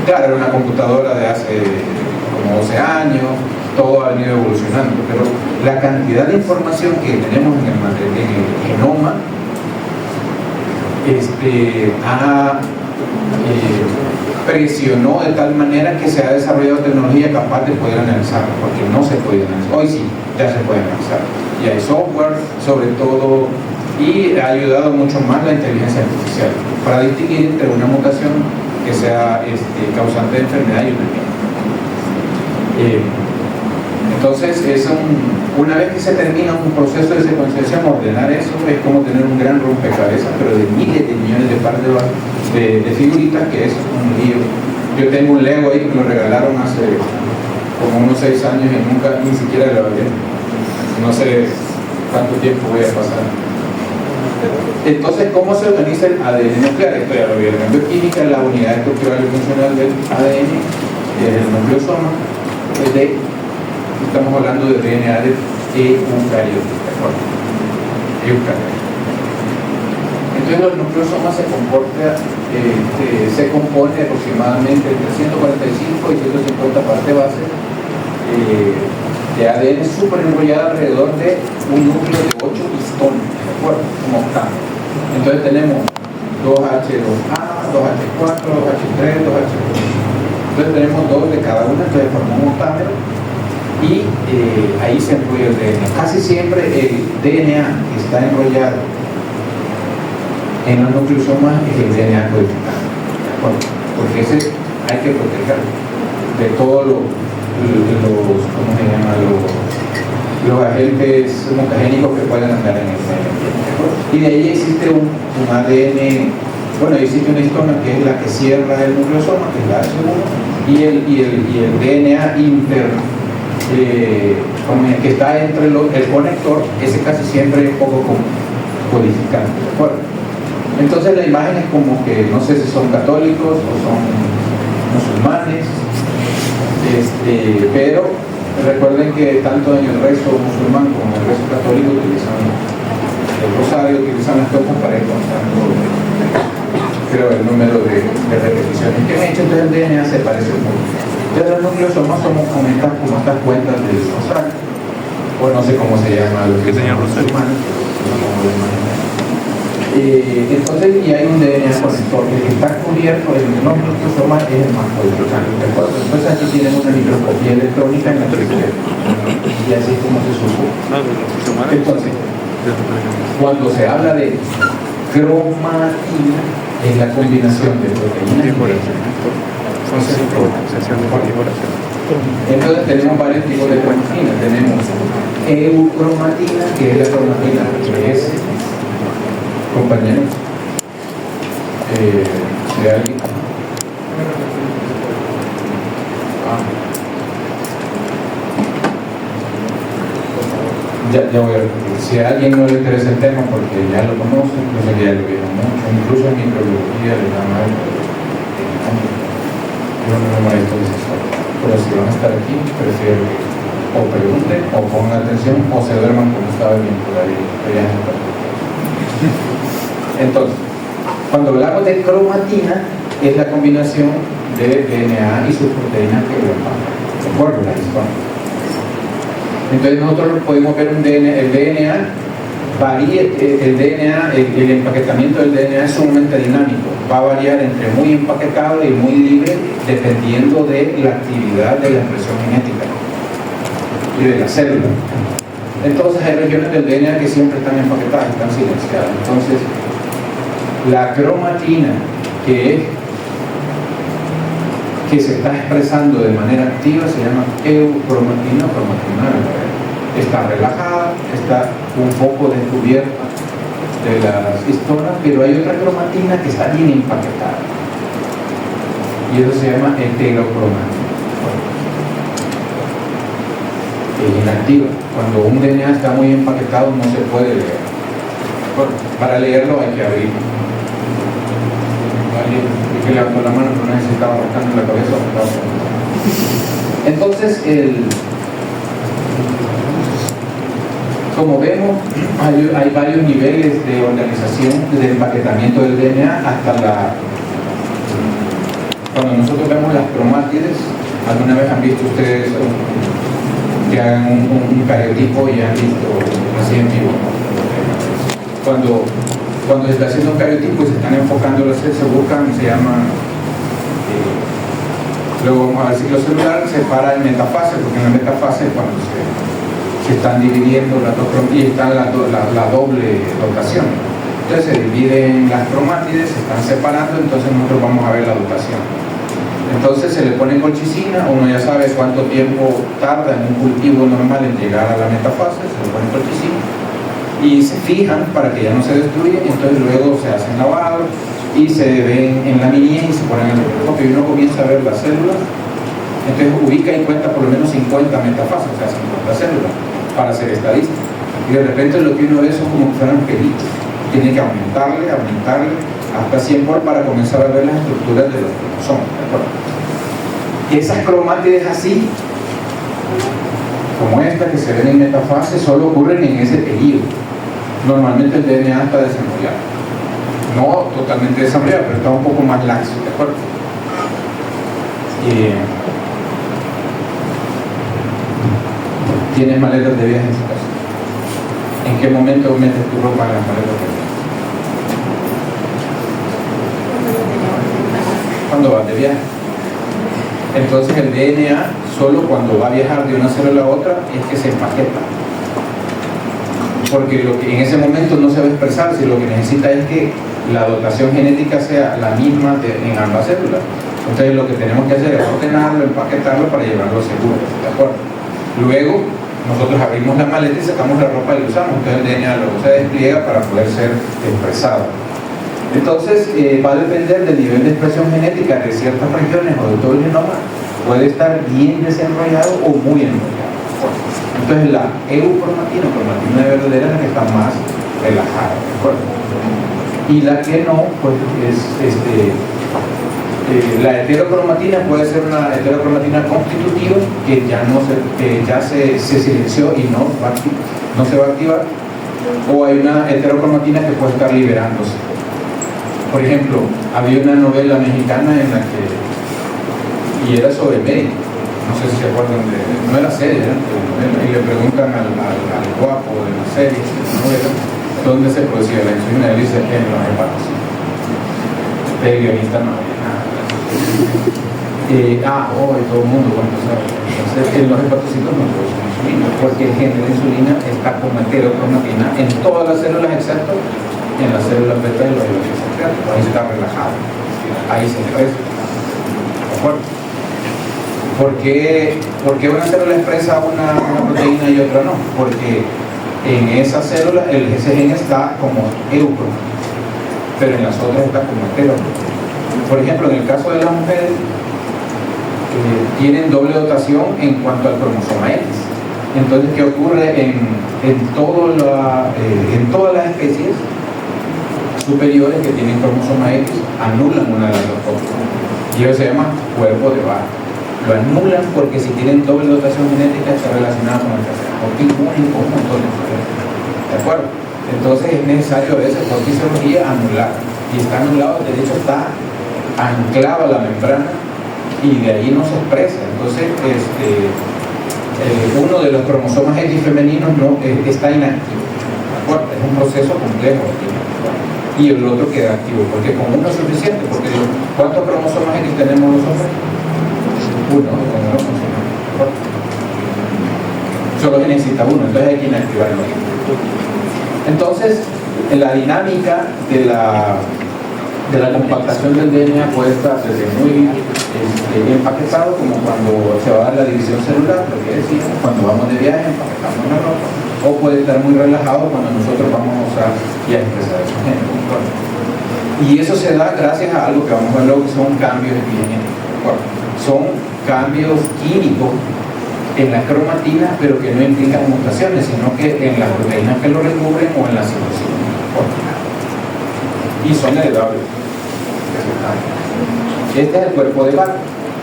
Claro, era una computadora de hace como 12 años, todo ha venido evolucionando, pero la cantidad de información que tenemos en el genoma presionó de tal manera que se ha desarrollado tecnología capaz de poder analizarlo, porque no se podía analizar. Hoy sí, ya se puede analizar. Y hay software, sobre todo, y ha ayudado mucho más la inteligencia artificial para distinguir entre una mutación que sea causante de enfermedad y una no. Entonces, una vez que se termina un proceso de secuenciación, ordenar eso es como tener un gran rompecabezas, pero de miles de millones de pares de figuritas, que es un lío. Yo tengo un Lego ahí que me lo regalaron hace como unos 6 años y nunca ni siquiera lo abrí. No sé cuánto tiempo voy a pasar. Entonces, ¿cómo se organiza el ADN nuclear? Esto ya lo vi en bioquímica, la unidad estructural y funcional del ADN, el nucleosoma, estamos hablando de DNA de eucariotas, ¿de acuerdo? Eucariotas. Entonces, los nucleosomas se compone aproximadamente entre 145 y 150 partes bases de ADN súper enrollada alrededor de un núcleo de 8 pistones, ¿de acuerdo? Como octavo. Entonces tenemos 2H2A, 2H4, 2H3, 2H2. Entonces tenemos 2 de cada una, entonces formamos un octámero y ahí se enrolla el DNA. Casi siempre el DNA que está enrollado en los nucleosomas es el DNA codificado, ¿de acuerdo? Porque ese hay que protegerlo de todos los agentes mutagénicos que pueden andar en el medio ambiente. Y de ahí existe un ADN, bueno, existe una histona que es la que cierra el nucleosoma, que es la H1, y el DNA que está entre el conector, ese casi siempre es poco codificante, ¿de acuerdo? Entonces la imagen es como que no sé si son católicos o son musulmanes, pero recuerden que tanto en el rezo musulmán como en el rezo católico utilizan el rosario, utilizan las copas para ir contando, creo, el número de repeticiones que han hecho. Entonces el DNA se parece un poco. Ya los nucleosomas somos como estas cuentas del rosario, o no sé cómo se llama lo que es el musulmán. Entonces, y hay un DNA conector, el que está cubierto en el nucleosoma es el más codificante, ¿de acuerdo? Entonces aquí tienen una microscopía electrónica en la que y así es como se supo. Entonces, cuando se habla de cromatina, es la combinación de proteínas y entonces tenemos varios tipos de cromatina. Tenemos eucromatina, que es la cromatina que es, compañeros, de alguien. Ya voy a repetir. Si a alguien no le interesa el tema porque ya lo conoce, yo sé que ya lo vieron mucho, incluso en microbiología le llaman, yo no me molesto de eso, pero si van a estar aquí, prefiero que o pregunten, o pongan atención, o se duerman como estaba bien por ahí. Entonces, cuando hablamos de cromatina, es la combinación de DNA y sus proteínas que lo empacan, ¿de acuerdo? Entonces nosotros podemos ver el DNA varía, el empaquetamiento del DNA es sumamente dinámico, va a variar entre muy empaquetado y muy libre dependiendo de la actividad de la expresión genética y de la célula. Entonces hay regiones del DNA que siempre están empaquetadas, están silenciadas. Entonces la cromatina que se está expresando de manera activa se llama eucromatina o cromatina. Está relajada, está un poco descubierta de las histonas, pero hay otra cromatina que está bien empaquetada y eso se llama heterocromatina. Es inactiva. Cuando un DNA está muy empaquetado no se puede leer. Bueno, para leerlo hay que abrirlo. Que levantó la mano, pero no necesitaba rascando la cabeza. Entonces, como vemos, hay varios niveles de organización del empaquetamiento del DNA hasta cuando nosotros vemos las cromátides. ¿Alguna vez han visto ustedes que hagan un cariotipo y han visto así en vivo? Cuando cuando se está haciendo un cariotipo y se están enfocando los se buscan, se llama, luego vamos a ver ciclo celular, se para en metafase, porque en la metafase cuando se están dividiendo las dos cromátides y están la doble dotación. Entonces se dividen las cromátides, se están separando, entonces nosotros vamos a ver la dotación. Entonces se le pone colchicina, uno ya sabe cuánto tiempo tarda en un cultivo normal en llegar a la metafase, se le pone colchicina y se fijan para que ya no se destruya, y entonces luego se hacen lavados y se ven en la niñez y se ponen en el microscopio y uno comienza a ver las células. Entonces ubica y cuenta por lo menos 50 metafases, o sea 50 células, para hacer estadística. Y de repente lo que uno ve son como que fueran pelitos. Tiene que aumentarle hasta 100 para comenzar a ver las estructuras de los cromosomas. Esas cromátides así, como esta que se ven en metafase, solo ocurren en ese periodo. Normalmente el DNA está desarrollado. No totalmente desarrollado, pero está un poco más laxo, ¿de acuerdo? ¿Tienes maletas de viaje en su casa? ¿En qué momento metes tu ropa en las maletas de viaje? Cuando vas de viaje. Entonces el DNA solo cuando va a viajar de una célula a otra es que se empaqueta. Porque lo que en ese momento no se va a expresar, si lo que necesita es que la dotación genética sea la misma en ambas células. Entonces lo que tenemos que hacer es ordenarlo, empaquetarlo para llevarlo seguro, ¿de acuerdo? Luego nosotros abrimos la maleta y sacamos la ropa y lo usamos, entonces el DNA luego se despliega para poder ser expresado. Entonces va a depender del nivel de expresión genética de ciertas regiones o de todo el genoma, puede estar bien desarrollado o muy enrollado. Entonces la eucromatina, cromatina verdadera, es la que está más relajada, ¿de acuerdo? Y la que no, pues es la heterocromatina puede ser una heterocromatina constitutiva que ya se silenció y no se va a activar, o hay una heterocromatina que puede estar liberándose. Por ejemplo, había una novela mexicana en la que, y era sobre médicos, no sé si se acuerdan no era serie, era novela, y le preguntan al guapo de la serie, de la novela, dónde se producía la insulina, él dice en los hepatos. El guionista no había nada. Todo el mundo cuando sabe. Entonces en los hepatocitos no producen insulina, porque el gen de la insulina está como heterocromatina en todas las células excepto en las células beta y los hidroxiados. Ahí está relajado, ahí se expresa. ¿De acuerdo? ¿Por qué una célula expresa una proteína y otra no? Porque en esa célula ese gen está como eucromatina, pero en las otras está como heterocromatina. Por ejemplo, en el caso de las mujeres, tienen doble dotación en cuanto al cromosoma X. Entonces, ¿qué ocurre en todas las especies superiores que tienen cromosoma X? Anulan una de las dos cosas. Y eso se llama cuerpo de Barr. Lo anulan porque si tienen doble dotación genética está relacionada con el carcinoma único, un montón de problemas. ¿De acuerdo? Entonces es necesario a veces por fisiología anular. Y está anulado, de hecho está anclado a la membrana y de ahí no se expresa. Entonces uno de los cromosomas X femeninos no está inactivo. ¿De acuerdo? Es un proceso complejo. Y el otro queda activo, porque con uno es suficiente, porque ¿cuántos cromosomas X tenemos los hombres? Uno, solo se necesita uno, entonces hay que inactivarlo. Entonces, la dinámica de la compactación del DNA puede estar desde muy empaquetado, como cuando se va a dar la división celular, lo que decimos, cuando vamos de viaje, empaquetamos la ropa, o puede estar muy relajado cuando nosotros vamos a usar y a expresar esos genes. Y eso se da gracias a algo que vamos a ver luego, que son cambios epigenéticos. Son cambios químicos en la cromatina, pero que no implican mutaciones, sino que en las proteínas que lo recubren o en la citosina. Y son heredables. Este es el cuerpo de Barr,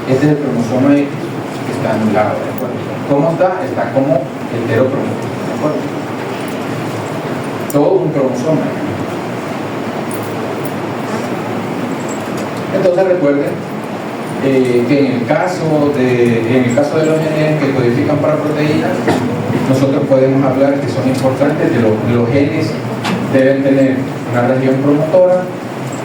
este es el cromosoma X que está anulado. ¿De acuerdo? ¿Cómo está? Está como heterocromático. ¿De acuerdo? Todo un cromosoma. Entonces recuerden que en el caso de los genes que codifican para proteínas, nosotros podemos hablar que son importantes, de los genes deben tener una región promotora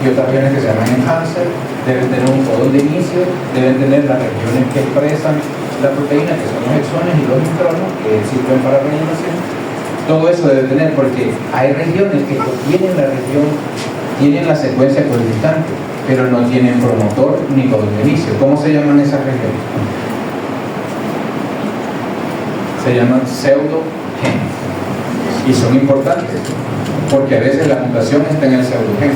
y otras regiones que se llaman enhancer, deben tener un codón de inicio, deben tener las regiones que expresan la proteína, que son los exones y los intrones, que sirven para rellenación. Todo eso debe tener, porque hay regiones que tienen la región, tienen la secuencia codificante, pero no tienen promotor ni codón de inicio. ¿Cómo se llaman esas regiones? Se llaman pseudogenes. Y son importantes, porque a veces la mutación está en el pseudogen.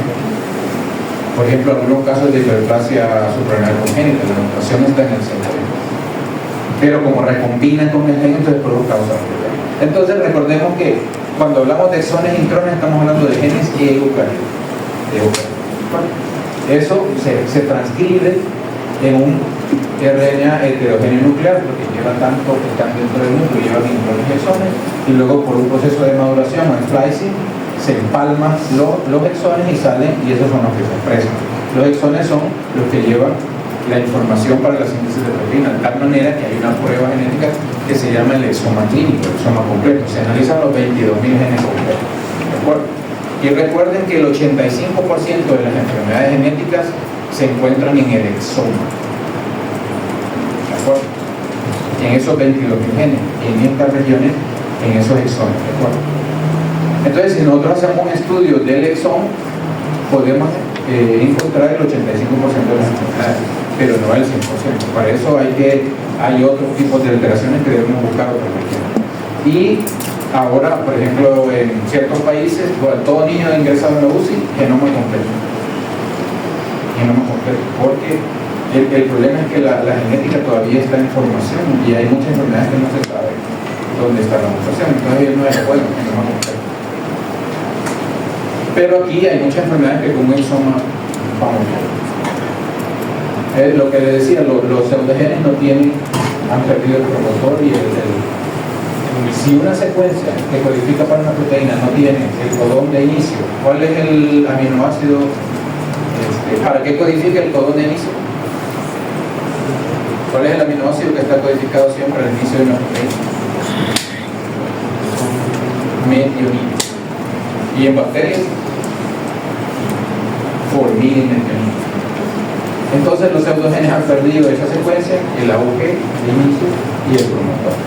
Por ejemplo, en algunos casos de hiperplasia suprarrenal congénita, la mutación está en el pseudogen. Pero como recombina con el gen, entonces provoca causa problema. Entonces recordemos que cuando hablamos de exones e intrones estamos hablando de genes eucariotas. Eso se transcribe en un RNA heterogéneo nuclear, porque lleva tanto que están dentro del núcleo, llevan intrones y exones, y luego por un proceso de maduración o splicing se empalman los exones y salen, y esos son los que se expresan. Los exones son los que llevan la información para la síntesis de proteína, de tal manera que hay una prueba genética que se llama el exoma clínico, el exoma completo. Se analizan los 22.000 genes completos. ¿De acuerdo? Y recuerden que el 85% de las enfermedades genéticas se encuentran en el exoma. ¿De acuerdo? En esos 22.000 genes, en estas regiones, en esos exones. ¿De acuerdo? Entonces, si nosotros hacemos un estudio del exoma, podemos encontrar el 85% de las enfermedades, pero no el 100%. Para eso hay otros tipos de alteraciones que debemos buscar otras regiones. Y ahora, por ejemplo, en ciertos países, todo niño ingresado en la UCI, genoma completo. Genoma completo, porque el problema es que la genética todavía está en formación y hay muchas enfermedades que no se sabe dónde está la mutación. Entonces ellos no es bueno, genoma completo. Pero aquí hay muchas enfermedades que con un exoma vamos bien. Lo que les decía, los pseudogenes no tienen, han perdido el promotor y si una secuencia que codifica para una proteína no tiene el codón de inicio, ¿cuál es el aminoácido? ¿Para qué codifica el codón de inicio? ¿Cuál es el aminoácido que está codificado siempre al inicio de una proteína? Metionina. ¿Y en bacterias? Formina y metionina. Entonces los pseudogenes han perdido esa secuencia, el AUG, el inicio y el promotor.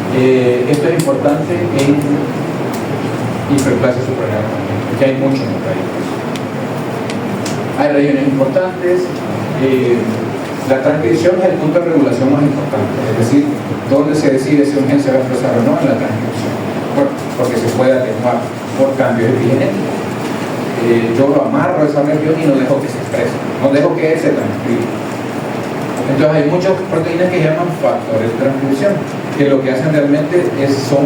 Esto es importante en hiperplasia suprarrenal, que hay muchos mecanismos. Hay regiones importantes. La transcripción es el punto de regulación más importante, es decir, donde se decide si un gen se va a expresar o no en la transcripción, porque se puede atenuar por cambios epigenéticos. Yo lo amarro a esa región y no dejo que se exprese, no dejo que se transcriba. Entonces hay muchas proteínas que llaman factores de transcripción, que lo que hacen realmente son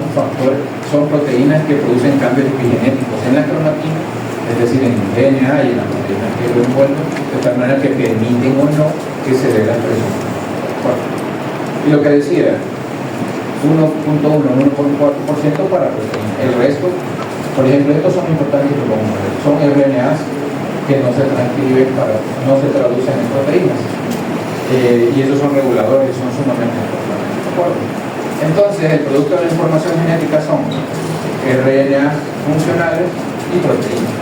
proteínas que producen cambios epigenéticos en la cromatina, es decir, en el DNA y en las proteínas que lo envuelven, de tal manera que permiten o no que se dé la expresión. Y lo que decía, 1.1, 1.4% para proteínas. El resto, por ejemplo, estos son importantes que lo vamos a ver. Son RNAs que no se transcriben, no se traducen en proteínas. Y esos son reguladores, son sumamente importantes. ¿De acuerdo? Entonces, el producto de la información genética son RNAs funcionales y proteínas.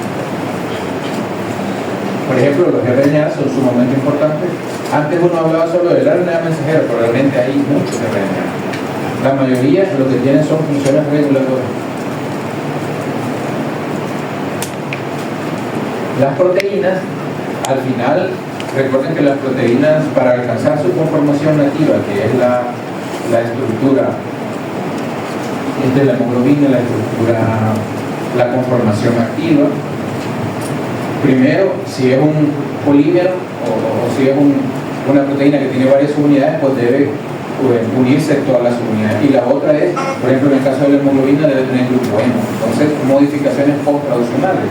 Por ejemplo, los RNAs son sumamente importantes. Antes uno hablaba solo del RNA mensajero, pero realmente hay muchos RNA. La mayoría lo que tienen son funciones reguladoras. Las proteínas, al final, recuerden que las proteínas, para alcanzar su conformación nativa, que es la estructura de la hemoglobina, la conformación activa, primero, si es un polímero o si es una proteína que tiene varias unidades, pues debe unirse todas las unidades. Y la otra es, por ejemplo, en el caso de la hemoglobina debe tener glucohemo. Entonces, modificaciones post-traduccionales.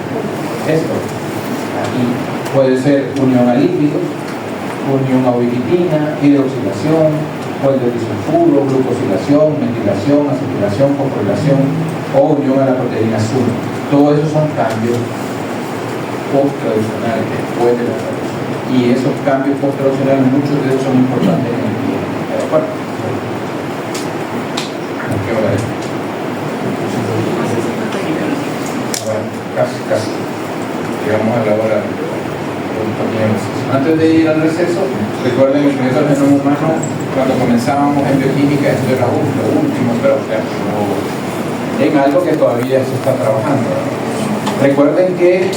Esto, aquí puede ser unión a lípidos, unión a ubiquitina, hidroxilación, puente disulfuro, glucosilación, metilación, acetilación, fosforilación o unión a la proteína azul. Todos esos son cambios post-traduccionales después de la traducción. Y esos cambios post-traduccionales, muchos de ellos son importantes en el día. ¿De acuerdo? ¿Qué hora es? casi. Llegamos a la hora. Antes de ir al receso, recuerden el proyecto del genoma humano, cuando comenzábamos en bioquímica, esto era lo último, pero en algo que todavía se está trabajando. Recuerden que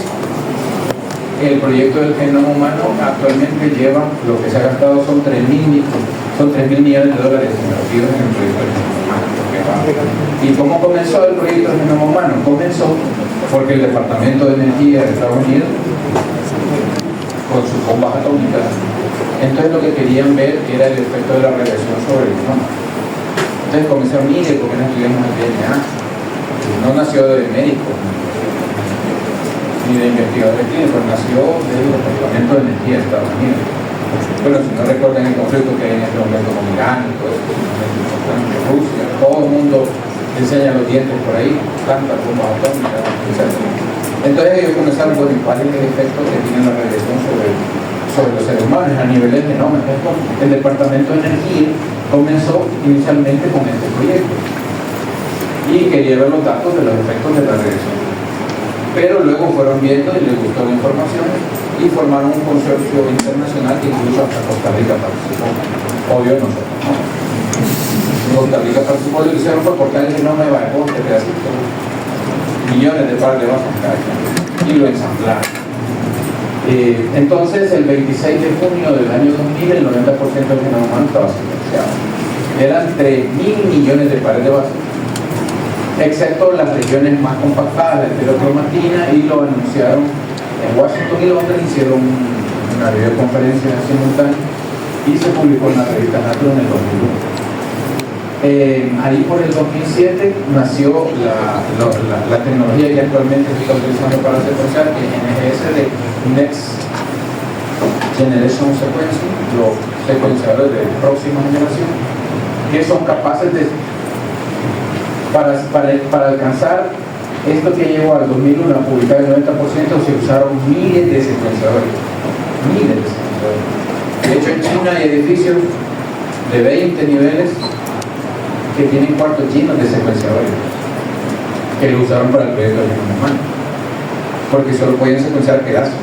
el proyecto del genoma humano actualmente lleva, lo que se ha gastado son 3.000 millones de dólares invertidos en el proyecto del genoma humano. ¿Y cómo comenzó el proyecto del genoma humano? Comenzó porque el Departamento de Energía de Estados Unidos, con sus bombas atómicas, entonces lo que querían ver era el efecto de la radiación sobre el genoma. Entonces comenzaron, mire, ¿por qué no estudiamos el DNA? No nació de médico ni de investigadores clínicos, nació del Departamento de Energía de Estados Unidos. Bueno, si no recuerdan el conflicto que hay en este momento con Irán y todo eso, de Rusia, todo el mundo enseña los dientes por ahí, tantas bombas atómicas, etc. Entonces ellos comenzaron, bueno, ¿cuál es el efecto que tiene la radiación sobre los seres humanos a nivel del genoma? El Departamento de Energía comenzó inicialmente con este proyecto y quería ver los datos de los efectos de la radiación. Pero luego fueron viendo y les gustó la información y formaron un consorcio internacional que incluso hasta Costa Rica participó. Obvio nosotros, ¿no? Costa Rica participó, lo que hicieron fue cortar el genoma de Bajón, de pedacitos, millones de pares de bases y lo ensamblaron. Entonces, el 26 de junio del año 2000, el 90% del genoma humano estaba secuenciado. Eran 3.000 millones de pares de bases, excepto las regiones más compactadas, la heterocromatina, y lo anunciaron en Washington y Londres, hicieron una videoconferencia simultánea y se publicó en la revista Nature en el 2001. Ahí por el 2007 nació la tecnología que actualmente se está utilizando para secuenciar, que es NGS, de Next Generation Sequencing, los secuenciadores de próxima generación, que son capaces de, para alcanzar esto que llegó al 2001 a publicar el 90%, se usaron miles de secuenciadores. De hecho, en China hay edificios de 20 niveles que tienen cuartos llenos de secuenciadores que lo usaron para el proyecto del genoma humano, porque solo podían secuenciar pedazos.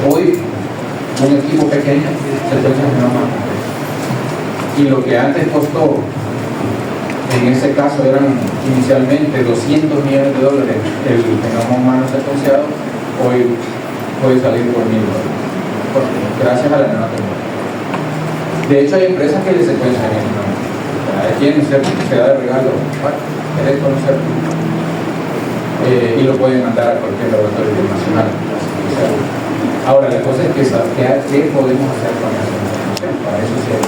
Hoy un equipo pequeño secuencia el genoma humano, y lo que antes costó, en ese caso eran inicialmente $200 millones el genoma humano secuenciado, hoy puede salir por $1.000, gracias a la nueva tecnología. De hecho, hay empresas que le secuencian el genoma. Tienen certificado de regalo, ¿querés conocerlo? Y lo pueden mandar a cualquier laboratorio internacional. Ahora, la cosa es que saber qué podemos hacer con esa información. Para eso sí hay.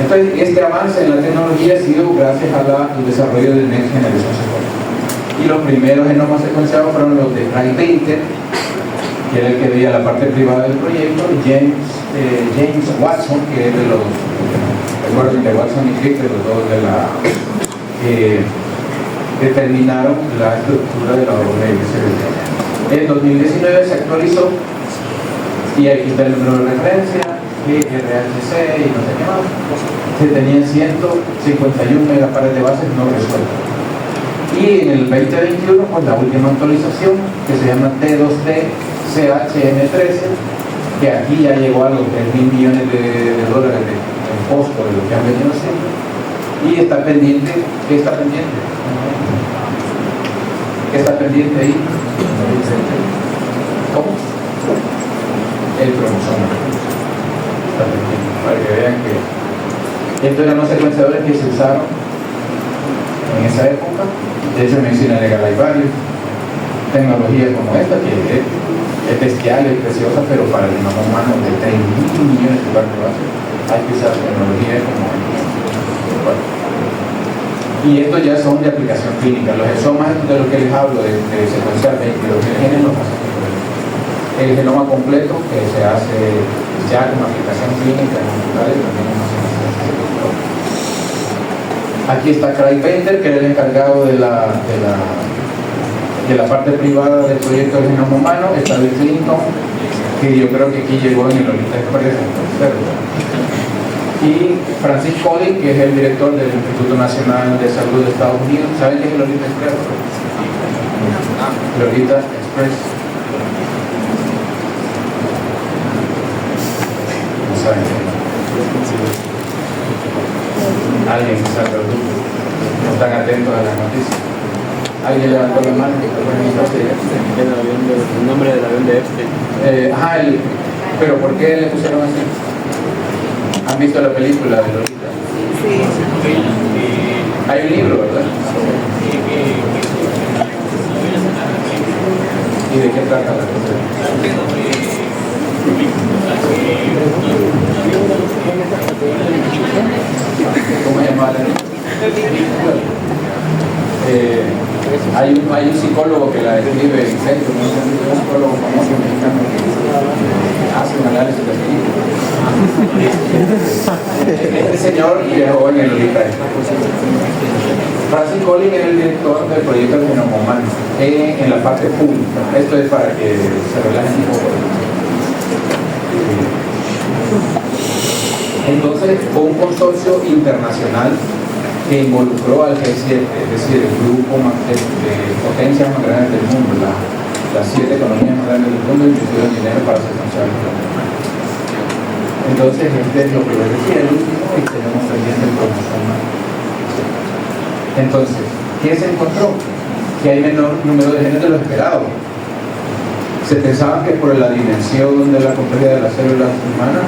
Entonces, este avance en la tecnología ha sido gracias al desarrollo del Next Generation Sequencing. Y los primeros genomas secuenciados fueron los de Craig Venter, que era el que veía la parte privada del proyecto, y James Watson, que es de los, recuerden, de Watson y Crick, los dos de la determinaron la estructura de la OMS. En 2019 se actualizó y aquí está el número de referencia, RHC y no sé qué más. Se tenían 151 megapares de bases no resueltas. Y en el 2021, pues la última actualización, que se llama T2T CHM13, que aquí ya llegó a los 3.000 millones de dólares de costo de lo que han venido haciendo, y está pendiente. ¿Qué está pendiente? ¿Qué está pendiente ahí? ¿Cómo? El cromosoma está pendiente, para que vean que estos eran los secuenciadores que se usaron en esa época. De hecho, en medicina legal hay varios, tecnologías como esta, que es bestial, es preciosa, pero para el genoma humano de 3.000 millones de partes de base hay que usar tecnología como esta. Y estos ya son de aplicación clínica. Los exomas de los que les hablo, de secuenciar 22 genes, los hacen el genoma completo, que se hace ya como aplicación clínica en hospitales, también es más. Aquí está Craig Venter, que era el encargado de la parte privada del proyecto del genoma humano. Está Bill Clinton, que yo creo que aquí llegó en el Lolita Express, y Francis Collins, que es el director del Instituto Nacional de Salud de Estados Unidos. ¿Saben qué es el Lolita Express? Lolita Express. No saben qué es. Alguien que sabe el grupo. No están atentos a las noticias. Alguien levantó la mano. El nombre del avión de Epstein. Pero ¿por qué le pusieron así? ¿Han visto la película de Lolita? Sí. Hay un libro, ¿verdad? ¿Y de qué trata la cosa? ¿Cómo se llama la niña? Hay un psicólogo que la describe en centro, un psicólogo famoso mexicano que hace un análisis de películas. Este señor viajó en el Lolita. Francis Collins era el director del proyecto del genoma humano en la parte pública. Esto es para que se relajen un poco. Entonces fue un consorcio internacional que involucró al G7, es decir, el grupo de potencias más grandes del mundo, las 7 economías más grandes del mundo, inclusive el dinero para secuenciar el planeta. Entonces, este es lo que les decía, el último, y tenemos pendiente el cromosoma. Entonces, ¿qué se encontró? Que hay menor número de genes de lo esperado. Se pensaba que por la dimensión de la complejidad de las células humanas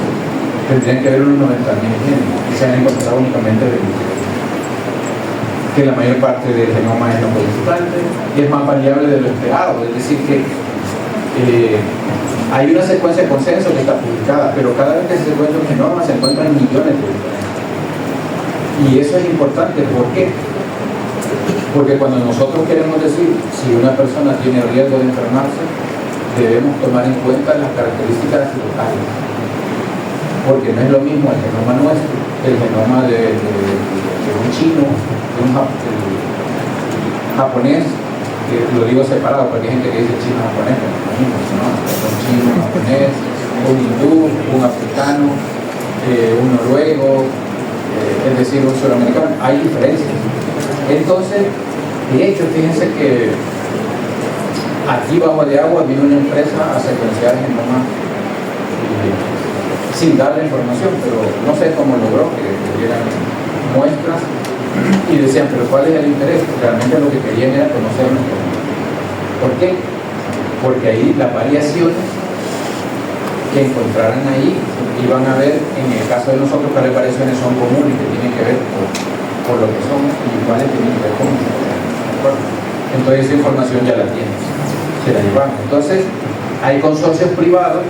tendrían que haber unos 90.000 genes, y se han encontrado únicamente 23. Que la mayor parte del genoma es no codificante y es más variable de lo esperado, es decir que hay una secuencia de consenso que está publicada, pero cada vez que se secuencia un genoma se encuentran millones de diferencias. Y eso es importante, ¿por qué? Porque cuando nosotros queremos decir si una persona tiene riesgo de enfermarse, debemos tomar en cuenta las características locales, porque no es lo mismo el genoma nuestro que el genoma de un chino, de un japonés, que lo digo separado porque hay gente que dice chino japonés, pero no es lo mismo, ¿no? Un chino, un japonés, un hindú, un africano, un noruego, es decir, un suramericano. Hay diferencias. Entonces, de hecho, fíjense que aquí bajo de agua vino una empresa a secuenciar genomas sin darle información, pero no sé cómo logró que dieran muestras y decían, pero ¿cuál es el interés? Realmente lo que querían era conocer nuestro genoma. ¿Por qué? Porque ahí las variaciones que encontraran ahí iban a ver, en el caso de nosotros, cuáles variaciones son comunes que tienen que ver por lo que somos y cuáles tienen que ver con nosotros. Entonces esa información ya la tienes, se la llevamos. Entonces hay consorcios privados,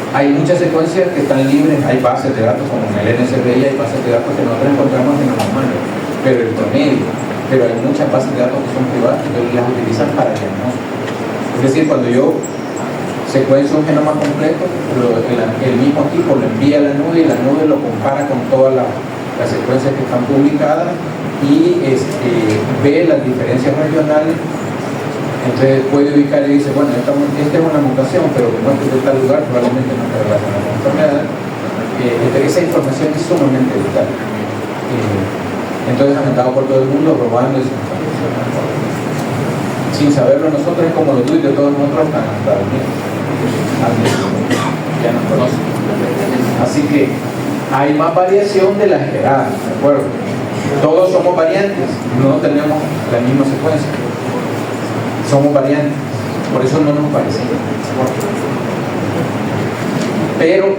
hay muchas secuencias que están libres, hay bases de datos como en el NSBI, hay bases de datos que nosotros encontramos en los humanos, pero el promedio, pero hay muchas bases de datos que son privadas y que las utilizan para diagnóstico. Es decir, cuando yo secuencio un genoma completo, el mismo tipo lo envía a la nube y la nube lo compara con todas las secuencias que están publicadas y ve las diferencias regionales. Entonces puede ubicar y dice, bueno, esta es una mutación, pero como es de tal lugar, probablemente no está relacionada con la enfermedad. Esa información es sumamente vital. Entonces han andado por todo el mundo robando esa información. Sin saberlo nosotros, es como los tweets de todos nosotros están en Estados Unidos. Ya nos conocen. Así que hay más variación de la esperada, ¿de acuerdo? Todos somos variantes, no tenemos la misma secuencia. Somos variantes, por eso no nos parecemos. Pero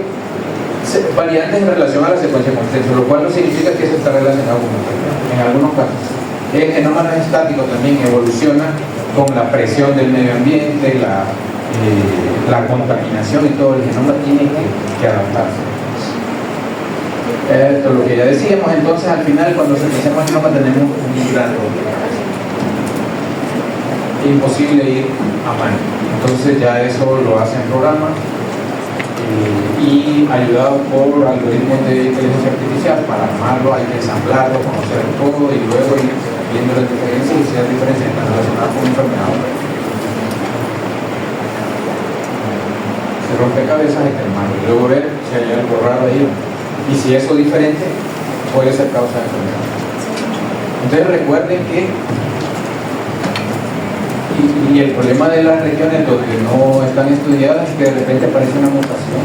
variantes en relación a la secuencia consenso, lo cual no significa que eso está relacionado con nosotros. En algunos casos. El genoma no es estático, también evoluciona con la presión del medio ambiente, la contaminación y todo. El genoma tiene que adaptarse. Esto es lo que ya decíamos. Entonces al final, cuando secuenciamos el genoma, tenemos un gran problema. Imposible ir a mano. Entonces ya eso lo hacen programas y ayudado por algoritmos de inteligencia artificial. Para armarlo hay que ensamblarlo, conocer todo y luego ir viendo las diferencias y si las diferencias están relacionadas con enfermedad. Se rompe cabezas y hermano y luego ver si hay algo raro ahí y si eso diferente puede ser causa de enfermedad. Entonces recuerden que Y el problema de las regiones donde no están estudiadas es que de repente aparece una mutación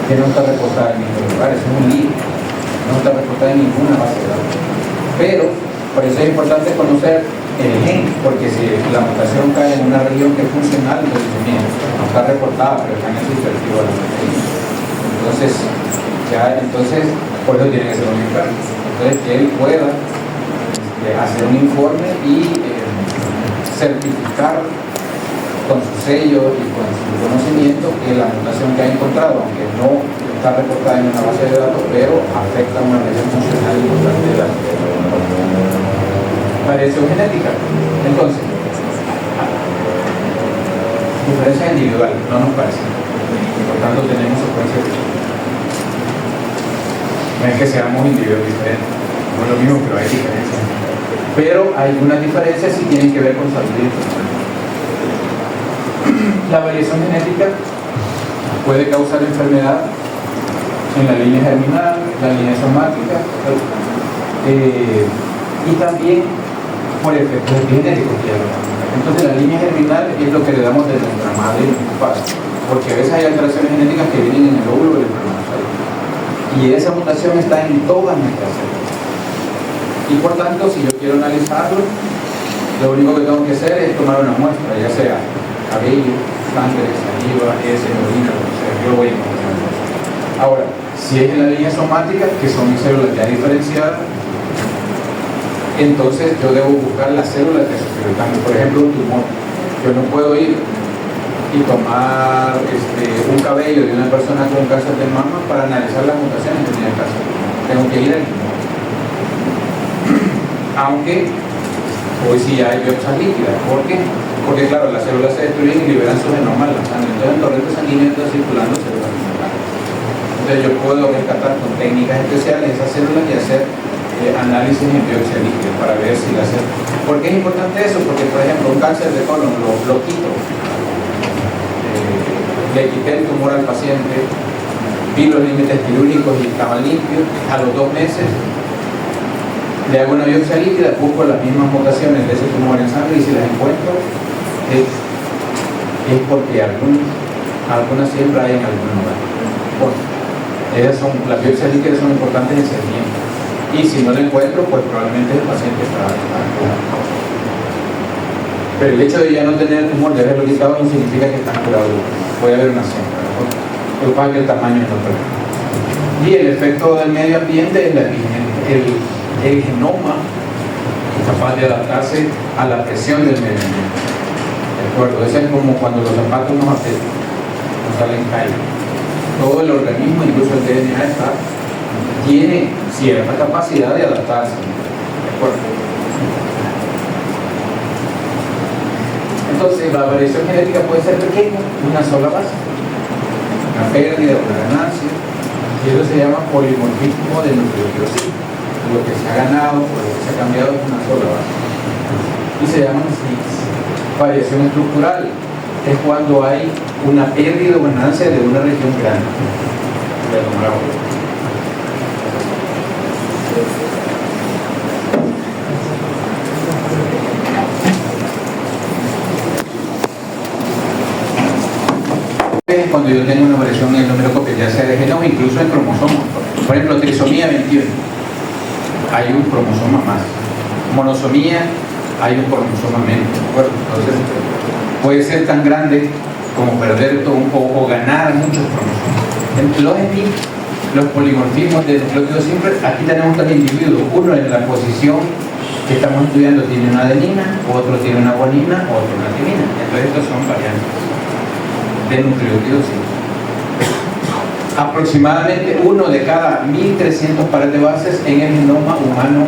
que no está reportada en ningún lugar, es un lío, no está reportada en ninguna base de datos. Pero por eso es importante conocer el gen, porque si la mutación cae en una región que es funcional, entonces mira, no está reportada, pero está en el dispersivo de la proteína. Entonces, por eso tiene que ser un experto. Entonces, que él pueda hacer un informe y certificar con su sello y con su conocimiento que la mutación que ha encontrado, aunque no está reportada en una base de datos, pero afecta a una región funcional importante de la variación genética. Entonces, diferencia individual, no nos parece. Por tanto, tenemos secuencias diferentes. No es que seamos individuos diferentes, no es lo mismo, pero hay diferencias. Pero hay unas diferencias si tienen que ver con salud y enfermedad. La variación genética puede causar enfermedad en la línea germinal, la línea somática, y también por efectos epigenéticos. Entonces la línea germinal es lo que le damos de nuestra madre y nuestro padre, porque a veces hay alteraciones genéticas que vienen en el óvulo del espermatozoide, y esa mutación está en todas nuestras células. Y por tanto, si yo quiero analizarlo, lo único que tengo que hacer es tomar una muestra, ya sea cabello, sangre, saliva, heces, orina, lo que sea. Yo lo voy a encontrar. Ahora, si es en la línea somática, que son células ya diferenciadas, entonces yo debo buscar las células que sufrieron cambio. Por ejemplo, un tumor. Yo no puedo ir y tomar un cabello de una persona con cáncer de mama para analizar las mutaciones que tiene el cáncer. Tengo que ir al tumor. Aunque hoy sí ya hay biopsias líquidas. ¿Por qué? Porque claro, las células se destruyen y liberan su genoma en la sangre. Entonces el torrente sanguíneo está circulando células normales. Entonces yo puedo rescatar con técnicas especiales esas células y hacer análisis en biopsia líquida para ver si las células... ¿Por qué es importante eso? Porque por ejemplo un cáncer de colon lo quito. Le quité el tumor al paciente, vi los límites quirúrgicos y estaban limpios. A los 2 meses le hago una biopsia líquida, busco las mismas mutaciones de ese tumor en sangre y si las encuentro es porque algunas siempre hay en algún lugar. Bueno, las biopsias líquidas son importantes en seguimiento. Y si no lo encuentro, pues probablemente el paciente está curado. Pero el hecho de ya no tener el tumor, de haberlo quitado, no significa que están curados. Puede haber una siembra. Lo que pasa es que el tamaño no es. Y el efecto del medio ambiente es la epigenética. El genoma es capaz de adaptarse a la presión del medio ambiente. ¿De acuerdo? Eso es como cuando los zapatos nos afectan, nos salen caídos. Todo el organismo, incluso el DNA, tiene cierta capacidad de adaptarse. ¿De acuerdo? Entonces, la variación genética puede ser pequeña, una sola base, una pérdida, una ganancia, y eso se llama polimorfismo de nucleótidos. Lo que se ha ganado o lo que se ha cambiado es una sola base. Y se llaman SNPs. Variación estructural es cuando hay una pérdida o ganancia de una región grande. Cuando yo tengo una variación en el número copia, ya sea de genoma, incluso en cromosomas. Por ejemplo, trisomía 21. Hay un cromosoma más. Monosomía, hay un cromosoma menos. Bueno, entonces puede ser tan grande como perder o ganar muchos cromosomas. Los SNP, los polimorfismos de nucleótidos simples, aquí tenemos dos individuos. Uno en la posición que estamos estudiando tiene una adenina, otro tiene una guanina, otro una timina. Entonces estos son variantes de nucleótidos simples. Aproximadamente 1 de cada 1300 pares de bases en el genoma humano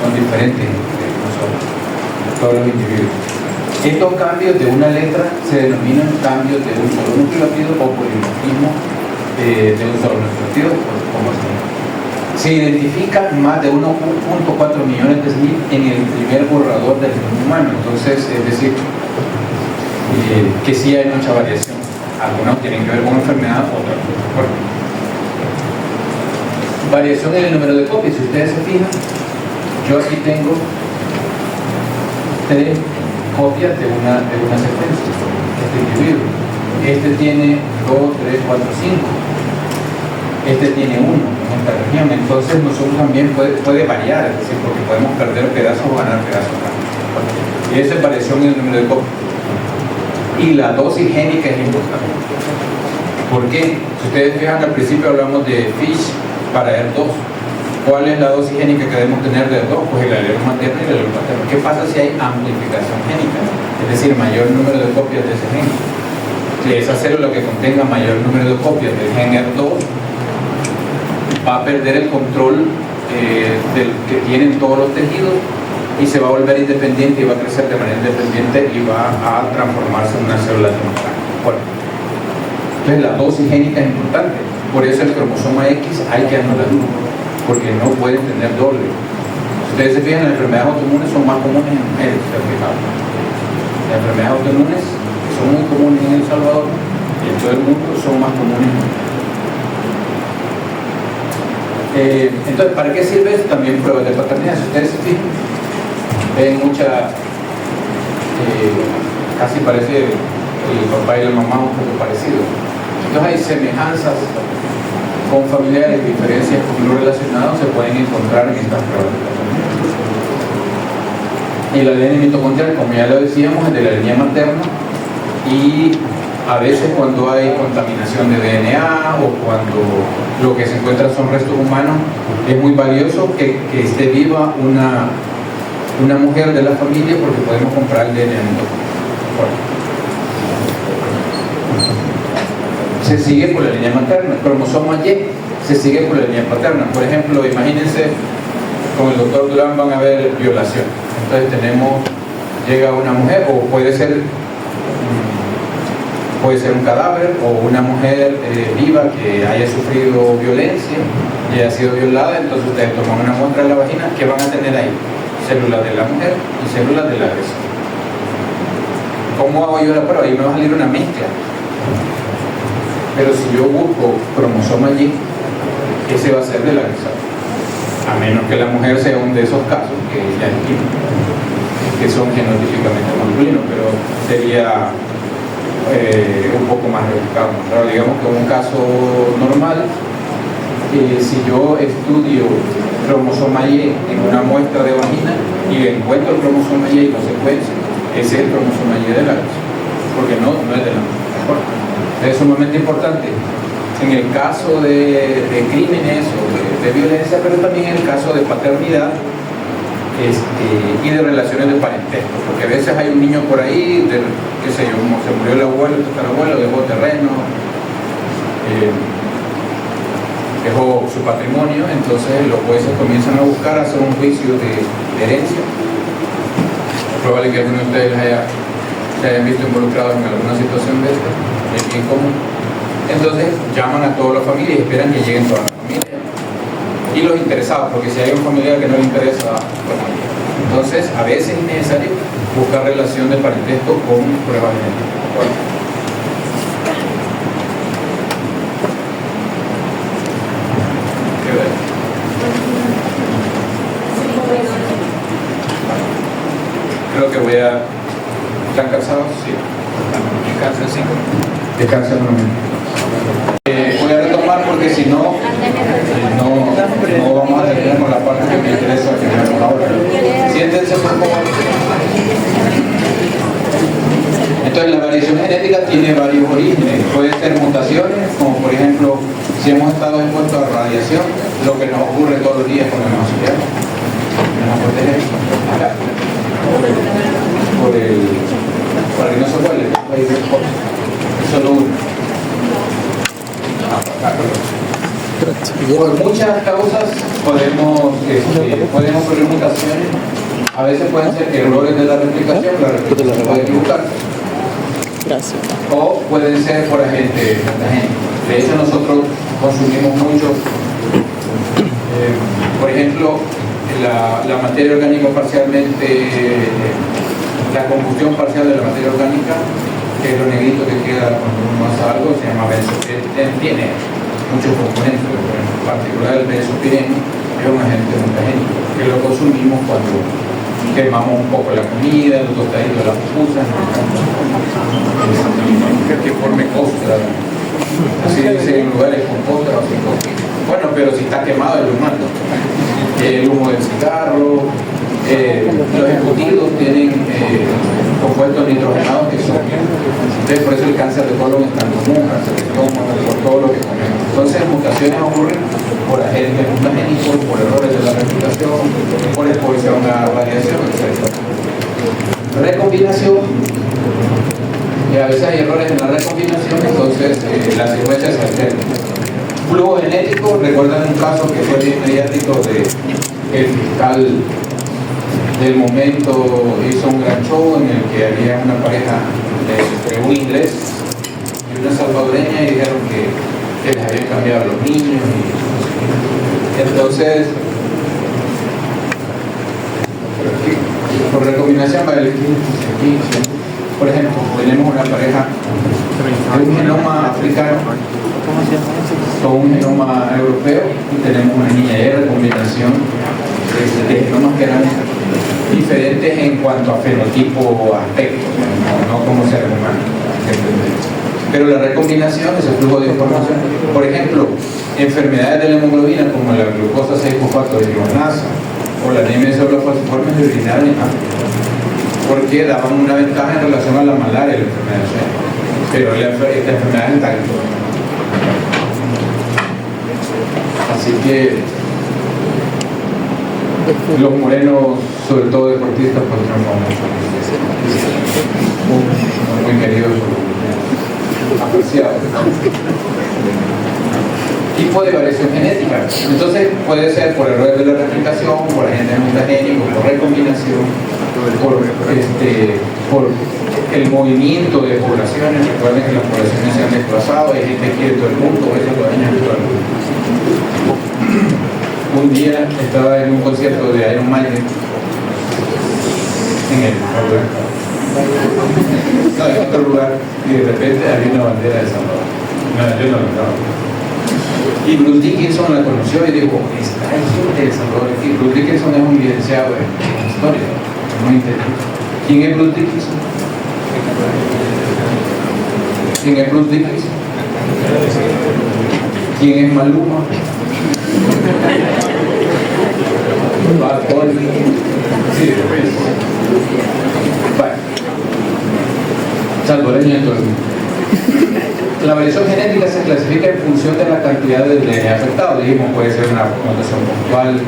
son diferentes de nosotros, todos los individuos. Estos cambios de una letra se denominan cambios de un solo nucleótido o polimorfismo de un solo nucleótido, como se llama. Se identifican más de 1.4 millones de SNP en el primer borrador del genoma humano. Entonces, es decir, que sí hay mucha variación. Algunos tienen que ver con enfermedad, otros no. Variación en el número de copias. Si ustedes se fijan, yo aquí tengo 3, copias de una secuencia, este individuo. Este tiene 2, 3, 4, 5. Este tiene 1 en esta región. Entonces nosotros también puede variar, es decir, porque podemos perder pedazos o ganar pedazos. Y esa es variación en el número de copias. Y la dosis génica es importante. ¿Por qué? Si ustedes fijan, al principio hablamos de FISH para ER2. ¿Cuál es la dosis génica que debemos tener de ER2? Pues el alelo materno y el alelo paterno. ¿Qué pasa si hay amplificación génica? Es decir, mayor número de copias de ese gen. Si esa célula que contenga mayor número de copias del gen ER2 va a perder el control del que tienen todos los tejidos y se va a volver independiente y va a crecer de manera independiente y va a transformarse en una célula temporal. Bueno, entonces la dosis génica es importante. Por eso el cromosoma X hay que anularlo, porque no pueden tener doble. Si ustedes se fijan, las enfermedades autoinmunes son más comunes en mujeres, las enfermedades autoinmunes que son muy comunes en El Salvador y en todo el mundo son más comunes. Entonces, ¿para qué sirve eso? También pruebas de paternidad. Si ustedes se fijan, ven mucha, casi parece el papá y la mamá un poco parecidos. Entonces hay semejanzas con familiares, diferencias con los relacionados se pueden encontrar en estas pruebas de paternidad. Y el ADN mitocondrial, como ya lo decíamos, es de la línea materna, y a veces cuando hay contaminación de DNA o cuando lo que se encuentra son restos humanos, es muy valioso que esté viva una mujer de la familia, porque podemos comprar el DNA mitocondrial. Se sigue por la línea materna. El cromosoma Y se sigue por la línea paterna. Por ejemplo, imagínense, con el doctor Durán van a ver violación. Entonces llega una mujer, o puede ser un cadáver, o una mujer viva que haya sufrido violencia y haya sido violada. Entonces ustedes toman una muestra de la vagina. ¿Qué van a tener ahí? Células de la mujer y células del agresor. ¿Cómo hago yo la prueba? Ahí me va a salir una mezcla. Pero si yo busco cromosoma Y, ese va a ser del agresor. A menos que la mujer sea uno de esos casos que ya que son genotípicamente masculinos, pero sería un poco más rebuscado. Pero digamos que en un caso normal, si yo estudio cromosoma Y en una muestra de vagina y encuentro el cromosoma Y y lo secuencio, ese es el cromosoma Y del agresor, porque no es de la mujer. Es sumamente importante en el caso de crímenes o de violencia, pero también en el caso de paternidad y de relaciones de parentesco, porque a veces hay un niño por ahí, qué sé yo, como se murió el abuelo, el tatarabuelo, dejó terreno, dejó su patrimonio, entonces los jueces comienzan a buscar hacer un juicio de herencia. Es probable que alguno de ustedes se hayan visto involucrados en alguna situación de esta, es bien común. Entonces llaman a toda la familia y esperan que lleguen toda la familia y los interesados, porque si hay un familiar que no le interesa, entonces a veces es necesario buscar relación de parentesco con pruebas genéticas. Creo que voy a... ¿Están cansados? Sí. Descansen 5 minutos. Descansen un momento. Voy a retomar porque si no vamos a terminar con la parte que me interesa que veamos ahora. Siéntense por favor. Entonces la variación genética tiene varios orígenes. Puede ser mutaciones, como por ejemplo si hemos estado expuestos a radiación, lo que nos ocurre todos los días con el mausoleo. Para que no se vuelve, solo uno. Por muchas causas podemos ocurrir mutaciones. A veces pueden ser errores de la replicación puede equivocarse. Gracias. O pueden ser por agente. De hecho, nosotros consumimos mucho, por ejemplo, la materia orgánica parcialmente, la combustión parcial de la materia orgánica, que es lo negrito que queda cuando uno hace algo, se llama benzopireno, tiene muchos componentes, pero en particular el benzopireno es un agente mutagénico que lo consumimos cuando quemamos un poco la comida, los tostaditos, las pupusas, que forme costra, así dice en lugares con costra o sin costra. Bueno, pero si está quemado es lo malo. El humo del cigarro, los embutidos tienen compuestos nitrogenados que son, entonces por eso el cáncer de colon es tan común, cáncer de estómago, por todo lo que comemos. Entonces mutaciones ocurren por agentes mutagénicos, por errores de la replicación, por exposición a radiación, etc. Recombinación, y a veces hay errores en la recombinación, entonces la secuencia se altera. Flujo genético, recuerdan un caso que fue bien mediático de el fiscal del momento hizo un gran show en el que había una pareja entre un inglés y una salvadoreña y dijeron que les habían cambiado los niños y entonces por recombinación por ejemplo tenemos una pareja de un genoma africano con un genoma europeo y tenemos una niña de recombinación de genomas que eran diferentes en cuanto a fenotipo o aspecto, no como ser humano. Pero la recombinación es el flujo de información. Por ejemplo, enfermedades de la hemoglobina como la glucosa 6-fosfato deshidrogenasa o la anemia de células falciformes se originaron en África porque daban una ventaja en relación a la malaria y la enfermedad de Shen. Pero esta enfermedad está en todo. Así que los morenos, sobre todo deportistas, pues triunfan mucho. Muy queridos, apreciados. Tipo de variación genética. Entonces puede ser por errores de la replicación, por agentes mutagénicos, por recombinación, por el movimiento de poblaciones. Recuerden que las poblaciones se han desplazado, hay gente aquí de todo el mundo, a veces los años de todo el mundo. Un día estaba en un concierto de Iron Maiden en el en otro lugar y de repente había una bandera de Salvador. No, yo no lo estaba. Y Bruce Dickinson la conoció y dijo, está el gente de Salvador aquí. Bruce Dickinson es un licenciado en historia, muy inteligente. ¿Quién es Bruce Dickinson? ¿Quién es Bruce Dickinson? ¿Quién es Maluma? Sí, bueno, salvadoreño en todo el mundo. La variación genética se clasifica en función de la cantidad de DNA afectado. Dijimos, puede ser una mutación puntual,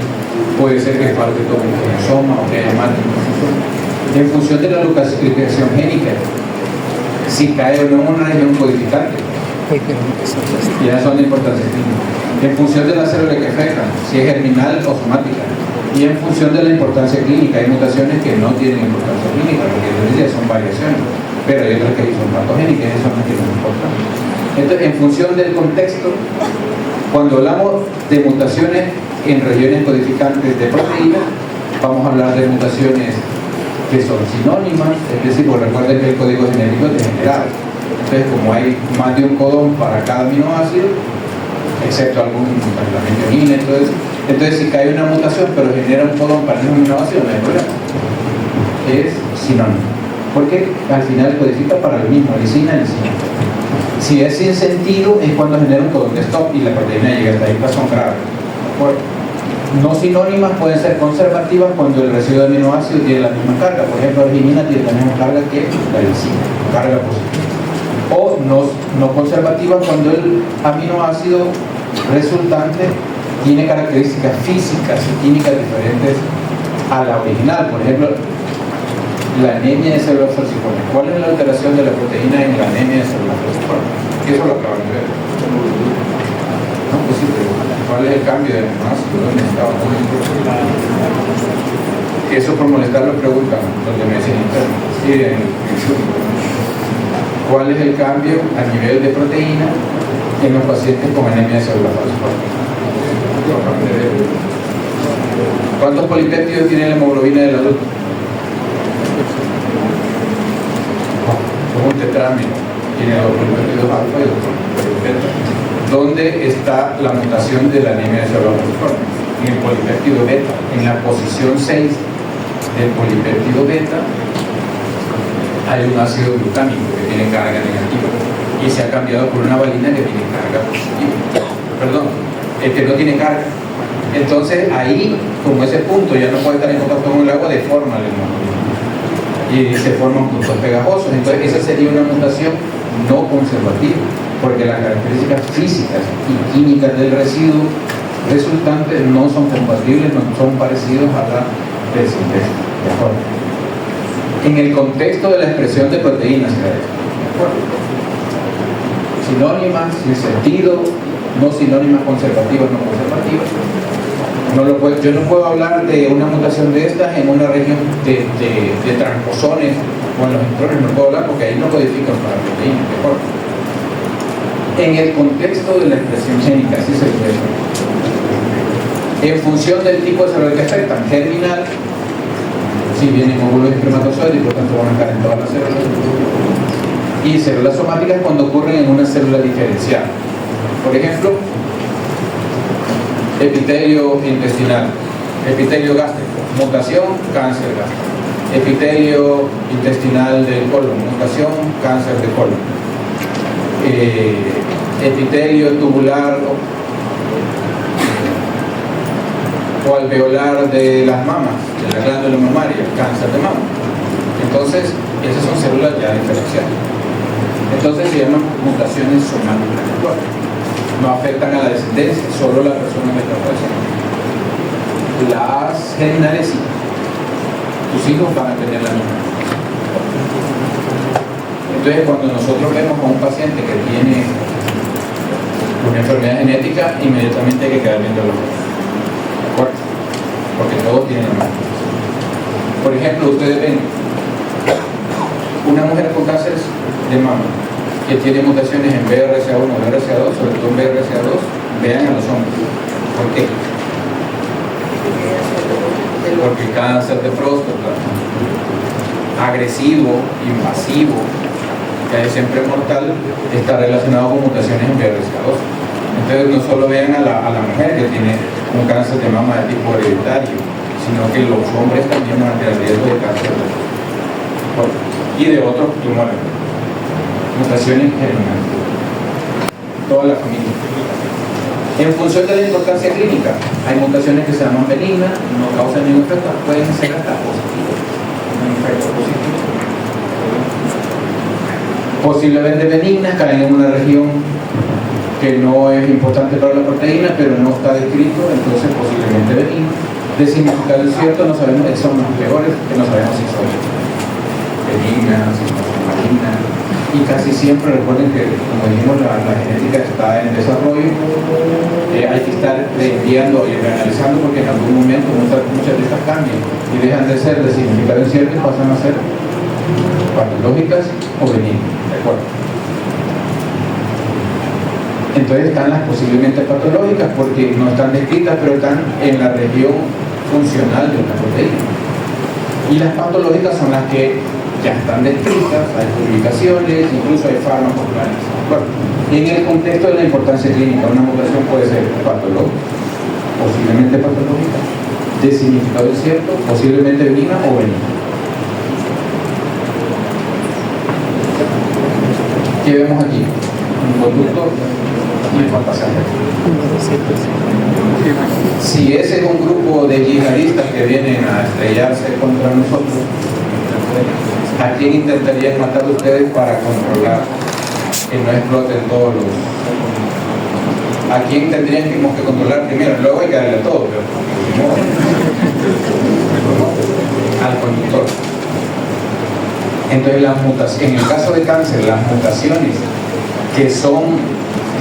puede ser que falte todo un cromosoma o que haya más de un cromosoma. En función de la localización génica, si cae o no en una región codificante, ya son de importancia clínica. En función de la célula que afectan, si es germinal o somática, y en función de la importancia clínica. Hay mutaciones que no tienen importancia clínica, porque les decía, son variaciones, pero hay otras que son patogénicas, esas son las que nos importan. Entonces, en función del contexto, cuando hablamos de mutaciones en regiones codificantes de proteínas, vamos a hablar de mutaciones que son sinónimas, es decir, pues recuerden que el código genético es degenerado. Entonces, como hay más de un codón para cada aminoácido, excepto algún la metionina, entonces si cae una mutación pero genera un codón para una aminoácido, no hay problema. Es sinónimo. Porque al final codifica para el mismo, lisina. Si es sin sentido, es cuando genera un codón de stop y la proteína llega hasta ahí, son graves. No sinónimas pueden ser conservativas cuando el residuo de aminoácido tiene la misma carga. Por ejemplo, la arginina tiene la misma carga que la lisina, carga positiva. O no conservativas cuando el aminoácido resultante tiene características físicas y químicas diferentes a la original. Por ejemplo, la anemia de células falciformes. ¿Cuál es la alteración de la proteína en la anemia de células falciformes? Eso lo acaban de ver. No, pues sí, pero ¿cuál es el cambio de aminoácido? ¿Dónde estaba? Eso por molestar lo preguntan los de medicina interna. Sí, ¿cuál es el cambio a nivel de proteína en los pacientes con anemia de células falciformes? ¿Cuántos polipéptidos tiene la hemoglobina del adulto? Un tetrámino, tiene dos polipéptidos alfa y dos polipéptidos beta. ¿Dónde está la mutación de la anemia de células falciformes? En el polipéptido beta, en la posición 6 del polipéptido beta hay un ácido glutámico que tiene carga negativa y se ha cambiado por una valina que tiene carga positiva. Perdón, el que no tiene carga. Entonces ahí, como ese punto ya no puede estar en contacto con el agua, deforma el hemoglobina y se forman puntos pegajosos. Entonces esa sería una mutación no conservativa, porque las características físicas y químicas del residuo resultante no son compatibles, no son parecidos a la del silvestre. ¿De acuerdo? En el contexto de la expresión de proteínas, ¿de acuerdo? Sinónimas, sin sentido, no sinónimas, conservativas, no conservativas. Yo no puedo hablar de una mutación de estas en una región de transposones o en los intrones, no puedo hablar porque ahí no codifican para proteínas, ¿de acuerdo? En el contexto de la expresión génica, así se puede ver. En función del tipo de célula que afectan, germinal, si vienen óvulos y espermatozoides, por tanto van a estar en todas las células. Y células somáticas cuando ocurren en una célula diferencial. Por ejemplo, epitelio intestinal, epitelio gástrico, mutación, cáncer gástrico. Epitelio intestinal del colon, mutación, cáncer de colon. Epitelio tubular o alveolar de las mamas, de la glándula mamaria, cáncer de mama. Entonces, esas son células ya diferenciadas. Entonces se llaman mutaciones somáticas. No afectan a la descendencia, solo la persona que está presente. Las germinales sí. Tus hijos van a tener la misma. Entonces, cuando nosotros vemos a un paciente que tiene una enfermedad genética, inmediatamente hay que quedar viendo los ojos. ¿De acuerdo? Porque todos tienen la misma. Por ejemplo, ustedes ven una mujer con cáncer de mama que tiene mutaciones en BRCA1 o BRCA2, sobre todo en BRCA2, vean a los hombres. ¿Por qué? Porque el cáncer de próstata, agresivo, invasivo, que es siempre mortal, está relacionado con mutaciones en BRCA2. Entonces no solo vean a la mujer que tiene un cáncer de mama de tipo hereditario, sino que los hombres también van a tener riesgo de cáncer de próstata y de otros tumores. Mutaciones germinales. Toda la familia. En función de la importancia clínica, hay mutaciones que se llaman benignas, no causan ningún efecto, pueden ser hasta positivas. Un efecto positivo. Posiblemente benignas, caen en una región que no es importante para la proteína, pero no está descrito, entonces posiblemente benignas. De significado cierto, no sabemos, son los peores, que no sabemos si son benignas, si son malignas. Y casi siempre recuerden que, como dijimos, la genética está en desarrollo. Hay que estar enviando y reanalizando porque en algún momento muchas de estas cambian y dejan de ser de significado incierto y pasan a ser patológicas o benignas. ¿De acuerdo? Entonces están las posiblemente patológicas porque no están descritas, pero están en la región funcional de una proteína. Y las patológicas son las que ya están descritas, hay publicaciones, incluso hay fármacos claros. Bueno, en el contexto de la importancia clínica, una mutación puede ser patológica, posiblemente patológica, de significado incierto, posiblemente benigna o benigna. ¿Qué vemos aquí? Un conducto y un pasajero. Si ese es un grupo de yihadistas que vienen a estrellarse contra nosotros, ¿a quién intentarían matar ustedes para controlar que no exploten todos los? ¿A quién tendríamos que controlar primero? Luego hay que darle a todos, pero al conductor. Entonces en el caso de cáncer, las mutaciones que son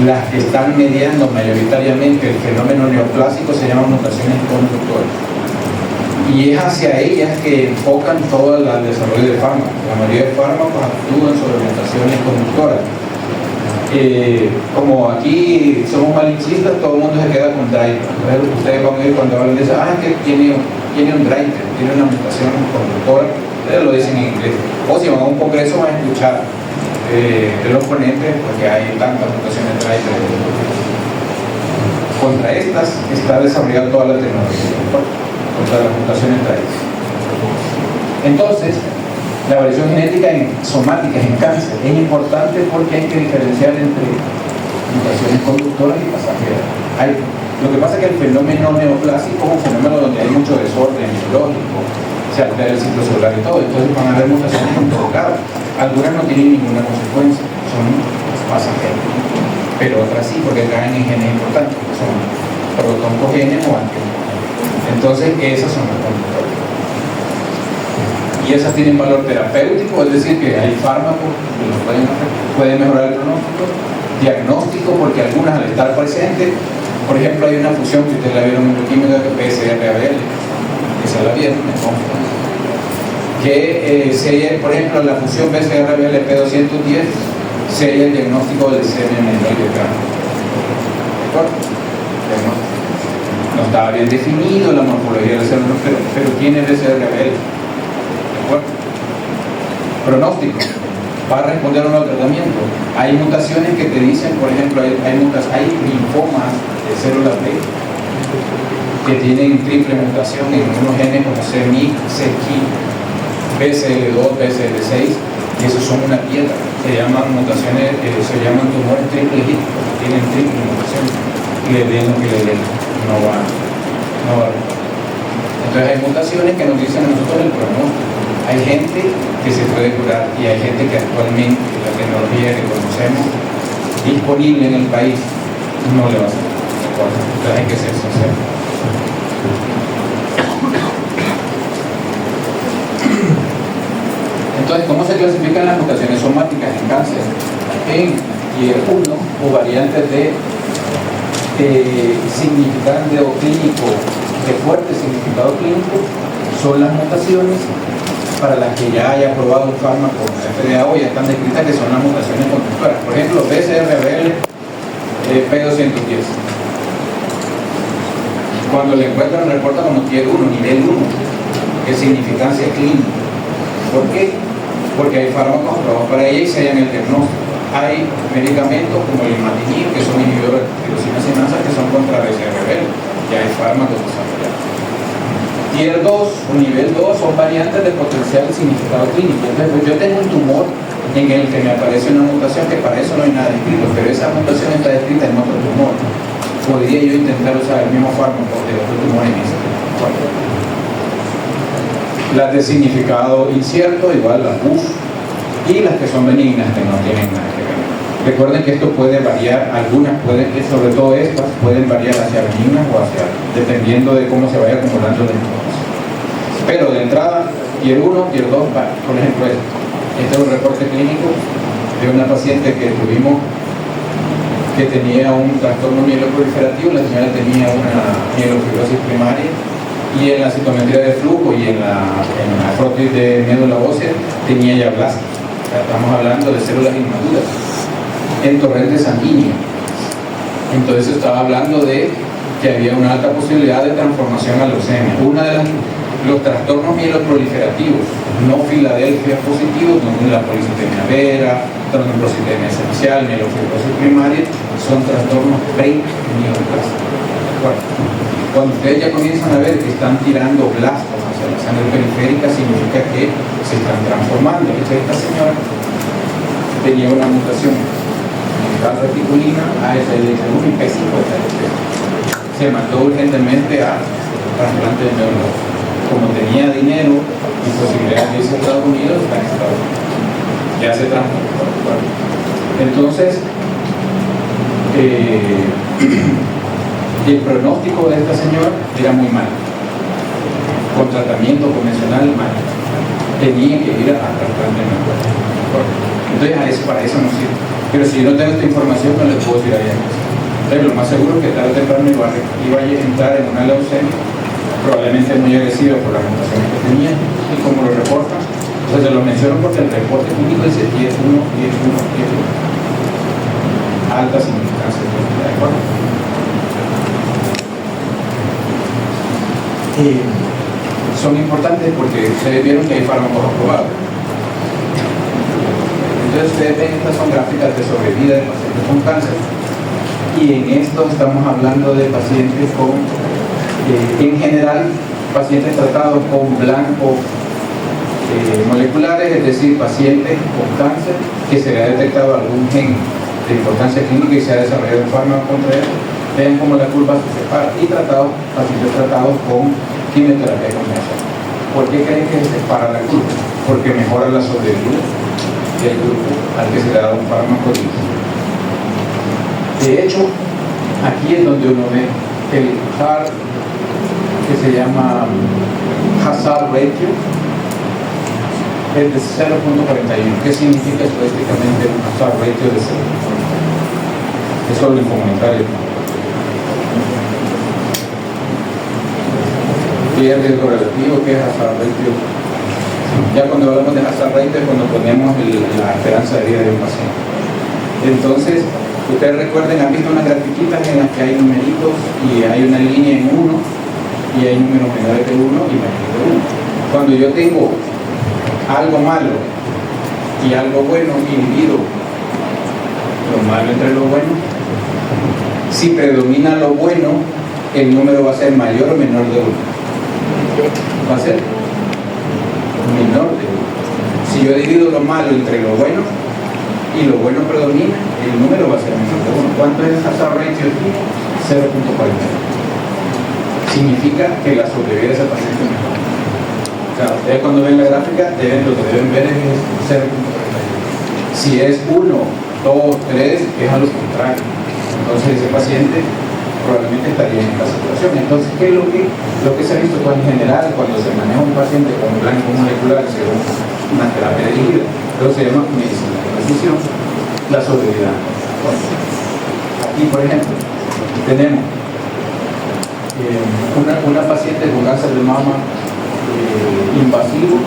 las que están mediando mayoritariamente el fenómeno neoplásico se llaman mutaciones conductoras. Y es hacia ellas que enfocan todo el desarrollo de fármacos. La mayoría de fármacos actúan sobre mutaciones conductoras. Como aquí somos malinchistas, todo el mundo se queda con driver. Ustedes van a ver cuando hablan de eso, que tiene un driver, tiene una mutación conductora, ustedes lo dicen en inglés. O si van a un congreso van a escuchar de los ponentes, porque hay tantas mutaciones driver. Contra estas está desarrollada toda la tecnología. Contra las mutaciones driver. Entonces, la variación genética en somáticas, en cáncer, es importante porque hay que diferenciar entre mutaciones conductoras y pasajeras. Lo que pasa es que el fenómeno neoplásico es un fenómeno donde hay mucho desorden biológico, se altera el ciclo celular y todo, entonces van a haber mutaciones en todo lado. Algunas no tienen ninguna consecuencia, son pasajeras, pero otras sí, porque caen en genes importantes, que son protoncogenes o antigenes. Entonces, esas son las conductoras. Y esas tienen valor terapéutico, es decir, que hay fármacos que los pueden mejorar el pronóstico, diagnóstico, porque algunas al estar presentes, por ejemplo, hay una fusión que ustedes la vieron en bioquímica de PSR-ABL, esa la vieron, que sella, por ejemplo, la fusión PSR-ABL P210 sella el diagnóstico del semen en el diagrama. ¿De acuerdo? No estaba bien definido la morfología del cerebro, pero tiene PSR-ABL. Pronóstico, va a responder a un nuevo tratamiento. Hay mutaciones que te dicen, por ejemplo, hay linfomas de células B que tienen triple mutación en unos genes como CMYC, CKI, BCL2, BCL6, y esos son una piedra. Se llaman mutaciones, se llaman tumores triple hit, porque tienen triple mutación, y le den lo que le den, no va. Entonces hay mutaciones que nos dicen a nosotros el pronóstico. Hay gente que se puede curar y hay gente que actualmente la tecnología que conocemos disponible en el país no le va a hacer. Entonces hay que ser sincero. Entonces, ¿cómo se clasifican las mutaciones somáticas en cáncer? En tier 1 o variantes de significante o clínico, de fuerte significado clínico, son las mutaciones para las que ya haya aprobado un fármaco FDA o ya están descritas, que son las mutaciones conductoras. Por ejemplo, BCR-ABL P210. Cuando le encuentran, reporta como tier 1, nivel 1, que es significancia clínica. ¿Por qué? Porque hay fármacos aprobados para ella y se hallan el diagnóstico. Hay medicamentos como el imatinib, que son inhibidores de tirosina sinasa, que son contra BCR-ABL. Ya hay fármacos desarrollados. Tier 2 o nivel 2 son variantes de potencial significado clínico. Entonces, pues yo tengo un tumor en el que me aparece una mutación que para eso no hay nada descrito, pero esa mutación está descrita en otro tumor. Podría yo intentar usar el mismo fármaco de otro tumor en ese. Las de significado incierto, igual las BUF, y las que son benignas, que no tienen nada que ver. Recuerden que esto puede variar, algunas pueden, sobre todo estas, pueden variar hacia benignas o hacia, dependiendo de cómo se vaya acumulando la información. Pero de entrada, tier 1, tier 2, por ejemplo, este es un reporte clínico de una paciente que tuvimos que tenía un trastorno mieloproliferativo. La señora tenía una mielofibrosis primaria y en la citometría de flujo y en la prótesis de médula ósea tenía ya blastos. Estamos hablando de células inmaduras en torrente sanguíneo. Entonces estaba hablando de que había una alta posibilidad de transformación a leucemia. Los trastornos mieloproliferativos no Filadelfia positivos, donde la policitemia vera, trombocitemia esencial, mielofibrosis primaria, son trastornos pre-neoplásicos. Cuando ustedes ya comienzan a ver que están tirando blastos hacia la sangre periférica, significa que se están transformando. Esta señora tenía una mutación reticulina ASL1 y P50. Se mandó urgentemente a trasplante de médula. Como tenía dinero y posibilidades de irse a Estados Unidos, está en Estados Unidos. Ya se transplantó. Entonces, el pronóstico de esta señora era muy malo. Con tratamiento convencional mal. Tenía que ir a trasplante de médula. Entonces, para eso no sirve. Pero si yo no tengo esta información, no les puedo decir a ella. Entonces, lo más seguro es que tarde o temprano iba a entrar en una leucemia, probablemente muy agresiva por las mutaciones que tenía, y como lo reportan. Entonces, se lo menciono porque el reporte clínico dice 10-1, 10-1, 10-1. Alta significancia. ¿De acuerdo? Son importantes porque ustedes vieron que hay fármacos aprobados. Entonces ustedes ven, estas son gráficas de sobrevida de pacientes con cáncer, y en esto estamos hablando de pacientes con, en general, pacientes tratados con blancos moleculares, es decir, pacientes con cáncer que se le ha detectado algún gen de importancia clínica y se ha desarrollado un fármaco contra él. Vean cómo la curva se separa. Y pacientes tratados con quimioterapia convencional. ¿Por qué creen que se separa la curva? Porque mejora la sobrevida del grupo al que se le ha dado un fármaco. De hecho, aquí es donde uno ve el HAR, que se llama hazard ratio, es de 0.41. ¿Qué significa estadísticamente un hazard ratio de 0.41? Eso es lo incomunitario. ¿Qué es riesgo relativo? ¿Qué es hazard ratio? Ya cuando hablamos de hazard ratio es cuando ponemos la esperanza de vida de un paciente. Entonces, ustedes recuerden, han visto unas grafiquitas en las que hay numeritos y hay una línea en 1 y hay números menores de 1 y menores de 1. Cuando yo tengo algo malo y algo bueno dividido lo malo entre lo bueno, si predomina lo bueno, el número va a ser mayor o menor de 1. Va a ser menor de 1. Si yo divido lo malo entre lo bueno y lo bueno predomina, el número va a ser menor de 1. ¿Cuánto es el hazard ratio aquí? 0.40. Significa que la sobrevida de ese paciente es mejor. O sea, ustedes cuando ven la gráfica, lo que deben ver es 0.41. Si es 1, 2, 3, es a lo contrario. Entonces ese paciente probablemente estaría en esta situación. Entonces, ¿qué es lo que se ha visto en general cuando se maneja un paciente con blanco molecular según una terapia dirigida? Pero se llama medicina de precisión, la sobrevida. Bueno, aquí, por ejemplo, tenemos una paciente con cáncer de mama invasivo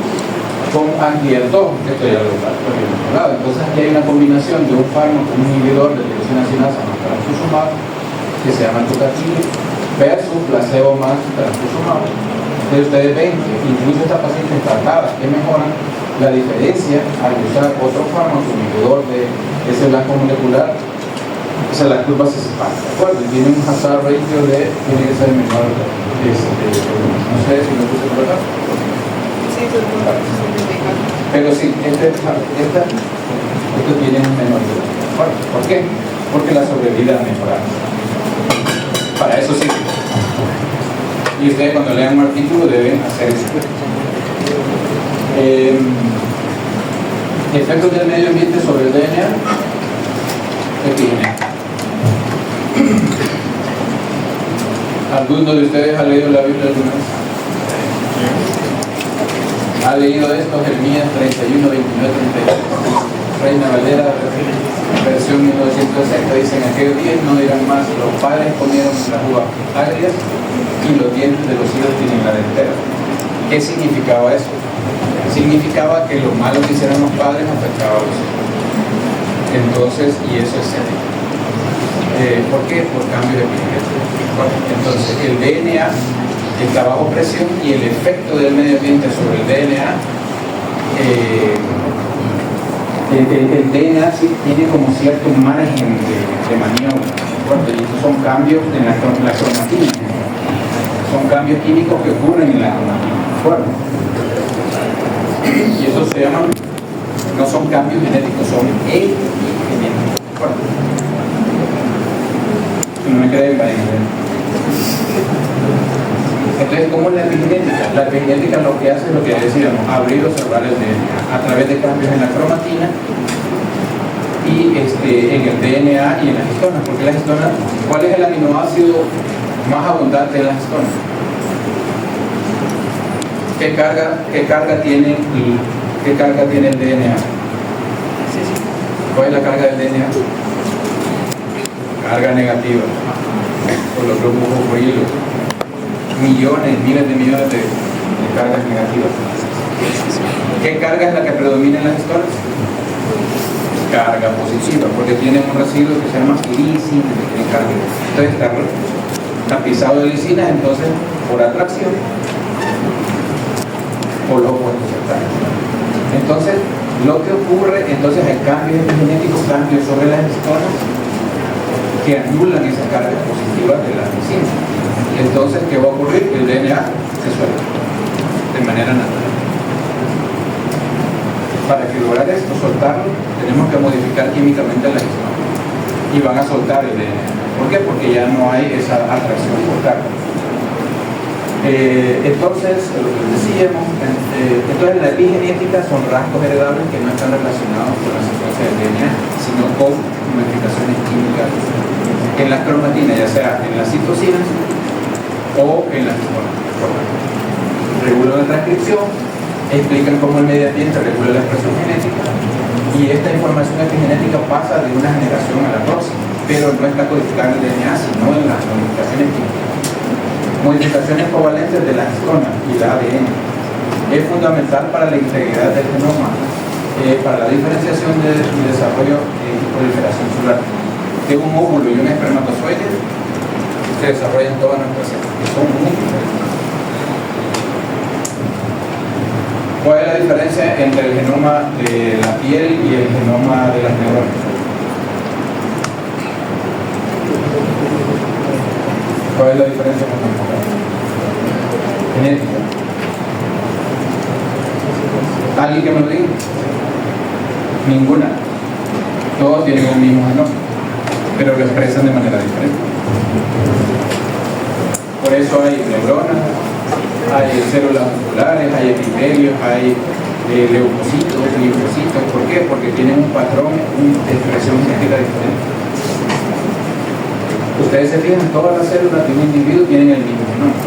con antihertón, esto ya lo hemos hablado. Entonces aquí hay una combinación de un fármaco, un inhibidor de tirosina sinasa más trastuzumab, que se llama tucatinib, versus placebo más trastuzumab. Entonces ustedes ven que incluso esta paciente tratada que mejoran, la diferencia al usar otro fármaco, inhibidor de ese blanco molecular, o sea, la curva se separa, ¿de acuerdo? Y tiene un hazard ratio tiene que ser menor, no sé si lo puse por acá. Sí, pero sí, esto tiene un menor valor. ¿Por qué? Porque la sobrevida mejora. Para eso sí. Y ustedes cuando lean un artículo deben hacer eso. Efectos del medio ambiente sobre el DNA. ¿Alguno de ustedes ha leído la Biblia alguna vez? ¿Ha leído esto? Jeremías 31, 29, 32. Reina Valera, versión 1960, dice: en aquellos días no dirán más, los padres comieron las uvas agrias y los dientes de los hijos tienen la dentera. ¿Qué significaba eso? Significaba que lo malo que hicieran los padres afectaba a los hijos. Entonces, y eso es serio. ¿Por qué? Por cambio de epigenética. Entonces, el DNA está bajo presión y el efecto del medio ambiente sobre el DNA, el DNA sí tiene como cierto margen de maniobra. Y estos son cambios en la cromatina. Son cambios químicos que ocurren en la cromatina. Y eso se llaman, no son cambios genéticos, son epigenéticos. Si no me creen, vayan a ver. Entonces, ¿cómo es la epigenética? La epigenética lo que hace es lo que decíamos, abrir o cerrar el DNA a través de cambios en la cromatina y en el DNA y en las histonas. Porque las histonas, ¿cuál es el aminoácido más abundante de las histonas? ¿Qué carga tiene el DNA? ¿Cuál es la carga del DNA? Carga negativa, por los grupos ovoilos. Millones, miles de millones de cargas negativas. ¿Qué carga es la que predomina en las histonas? Carga positiva, porque tiene un residuo que se llama lisina, que tiene carga. Entonces está tapizado de lisina, entonces por atracción, por los opuestos están. Entonces, lo que ocurre, entonces hay cambios epigenéticos, cambios sobre las histonas que anulan esa carga positiva de la lisina. Entonces, ¿qué va a ocurrir? El DNA se suelta de manera natural. Para que lograr esto, soltarlo, tenemos que modificar químicamente la histona y van a soltar el DNA. ¿Por qué? Porque ya no hay esa atracción por carne. Entonces, lo que decíamos, entonces la epigenética son rasgos heredables que no están relacionados con la secuencia del DNA, sino con modificaciones químicas en las cromatinas, ya sea en las citocinas o en las histonas. Regulan la transcripción, explican cómo el medio ambiente regula la expresión genética, y esta información epigenética pasa de una generación a la próxima, pero no está codificada en el DNA, sino en las modificaciones químicas. Modificaciones covalentes de la histona y la ADN. Es fundamental para la integridad del genoma, para la diferenciación y desarrollo y proliferación celular. De un óvulo y un espermatozoide se desarrollan todas nuestras células, que son muy diferentes. ¿Cuál es la diferencia entre el genoma de la piel y el genoma de las neuronas? ¿Cuál es la diferencia fundamental? Genética. ¿Alguien que me lo diga? Ninguna. Todos tienen el mismo genoma, pero lo expresan de manera diferente. Por eso hay neuronas, hay células musculares, hay epitelios, hay leucocitos, linfocitos. ¿Por qué? Porque tienen un patrón de expresión genética diferente. Ustedes se fijan, todas las células de un individuo tienen el mismo genoma,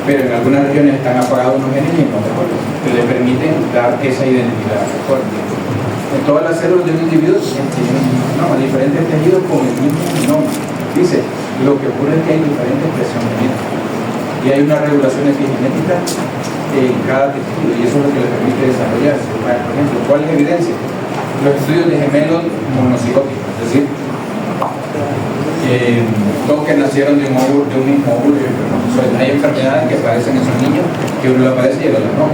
pero en algunas regiones están apagados unos genes y en otras otros, que le permiten dar esa identidad fuerte. En todas las células de un individuo tienen el mismo genoma, diferentes tejidos con el mismo genoma. Dice, lo que ocurre es que hay diferentes expresión genética y hay una regulación epigenética en cada tejido, y eso es lo que le permite desarrollarse. Por ejemplo, ¿cuál es la evidencia? Los estudios de gemelos monocigóticos, es decir, dos que nacieron de un mismo óvulo y espermatozoide. Hay enfermedades que padecen esos niños, que uno lo padece y el otro no,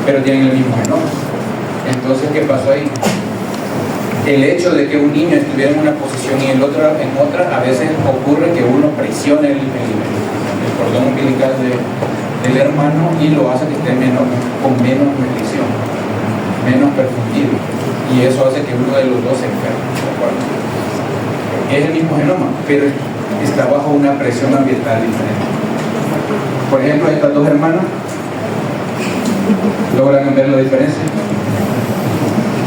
pero tienen el mismo genoma. Entonces, ¿qué pasó ahí? El hecho de que un niño estuviera en una posición y el otro en otra, a veces ocurre que uno presione el cordón umbilical del hermano y lo hace que esté con menos nutrición, menos perfundido, y eso hace que uno de los dos se enferme. Es el mismo genoma, pero está bajo una presión ambiental diferente. Por ejemplo, estas dos hermanas, ¿logran ver la diferencia?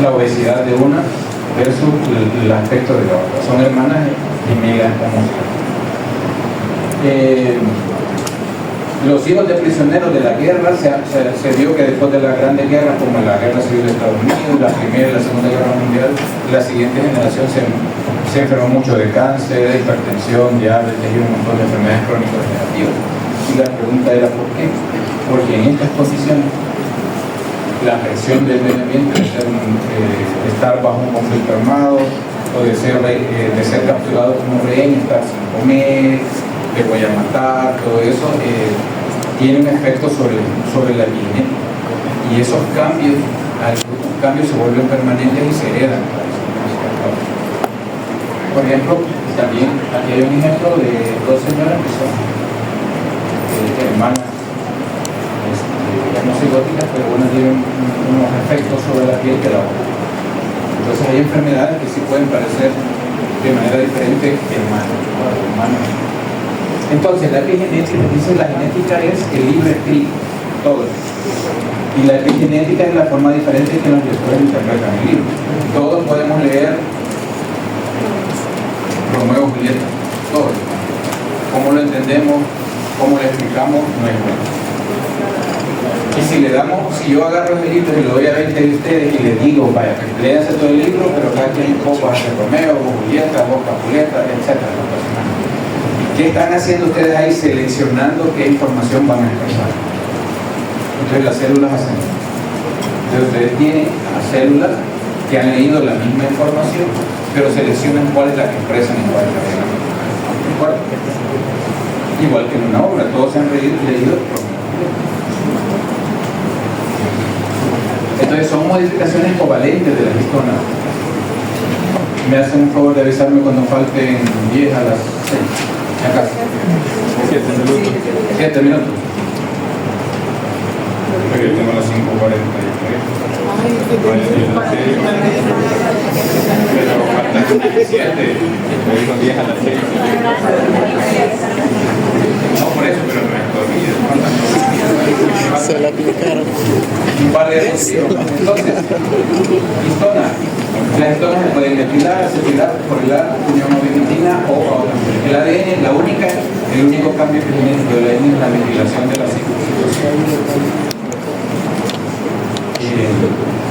La obesidad de una versus el aspecto de la otra. Son hermanas gemelas homosexuales. Los hijos de prisioneros de la guerra, se vio que después de la Grande Guerra, como la Guerra Civil de Estados Unidos, la Primera y la Segunda Guerra Mundial, la siguiente generación se enfermó mucho de cáncer, de hipertensión, diabetes y un montón de enfermedades crónico-degenerativas. Y la pregunta era ¿por qué? Porque en estas condiciones la presión del medio ambiente de estar bajo un conflicto armado o de ser capturado como rehén, estar sin comer, te voy a matar, todo eso tiene un efecto sobre la epigenética, y esos cambios se vuelven permanentes y se heredan. Por ejemplo, también aquí hay un ejemplo de dos señoras que son hermanas homocigóticas, pero una tiene unos efectos sobre la piel que la otra. Entonces hay enfermedades que sí pueden parecer de manera diferente hermanas. Entonces la epigenética, dice, la genética es el libre escrito, todo. Y la epigenética es la forma diferente que los lectores interpretan el libro. Todos podemos leer Romeo y Julieta, todo. Cómo lo entendemos, cómo lo explicamos, no es bueno. Y si yo agarro el libro y lo doy a 20 de ustedes y les digo, vaya, léanse todo el libro, pero cada quien vos vas a hacer Romeo, vos Julieta, vos Capulet, etc. ¿Qué están haciendo ustedes ahí? Seleccionando qué información van a expresar. Entonces las células hacen eso. Entonces ustedes tienen a células que han leído la misma información, pero seleccionan cuál es la que expresan y cuál es la que no. Igual que en una obra, todos se han leído. Entonces son modificaciones covalentes de la histona. Me hacen un favor de avisarme cuando falten 10 a las 6. Acá. 7 minutos. Pero yo tengo las 5:43. Pero faltan 7. Me dijo 10 a las 6. No, por eso, pero no es dormida. Se la aplicaron. Un par de diapositivas. Entonces, histonas. Las histonas se pueden metilar, acetilar, fosforilar, unión o otra. El ADN, el único cambio que tiene dentro del ADN es la metilación de la citosina.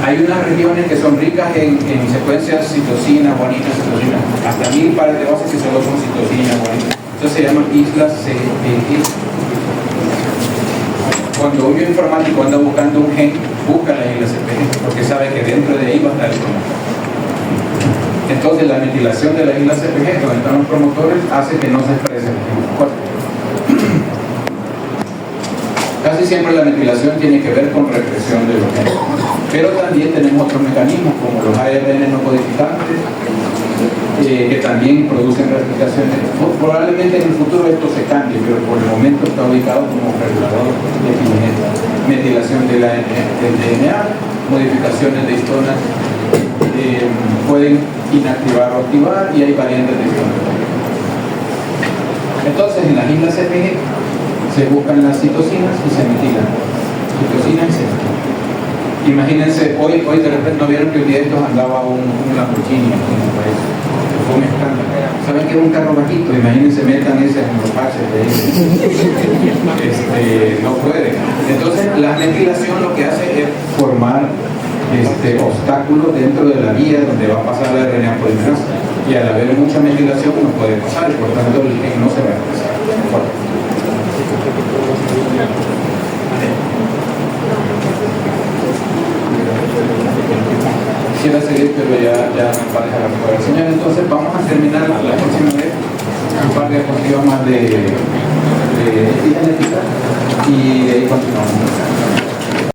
Hay unas regiones que son ricas en secuencias citosina, guanina, citosina, hasta 1000 pares de bases que solo son citosina, guanina. Eso se llaman islas CPG. Cuando un bioinformático anda buscando un gen, busca las islas CPG, porque sabe que dentro de ahí va a estar el promotor. Entonces la metilación de las islas CPG, donde están los promotores, hace que no se exprese el gen. Casi siempre la metilación tiene que ver con represión de los genes. Pero también tenemos otros mecanismos como los ARN no codificantes, que también producen replicaciones. Probablemente en el futuro esto se cambie, pero por el momento está ubicado como regulador epigenético. Metilación del DNA, modificaciones de histonas pueden inactivar o activar, y hay variantes de histonas. Entonces en las islas CPG se buscan las citocinas y se metilan. Citocina y se metilan. Imagínense, hoy de repente no vieron que un día estos andaba un Lamborghini aquí en el país. Fue un escándalo. ¿Saben que es un carro bajito? Imagínense, metan ese en los pases de ahí. No puede. Entonces la metilación lo que hace es formar obstáculos dentro de la vía donde va a pasar la RNA polimerasa. Y al haber mucha metilación no puede pasar, y por tanto el gen no se va a expresar. Quisiera seguir, pero ya me parece la puedo enseñar. Entonces vamos a terminar la próxima vez un par de diapositivas más de genética, y de ahí continuamos.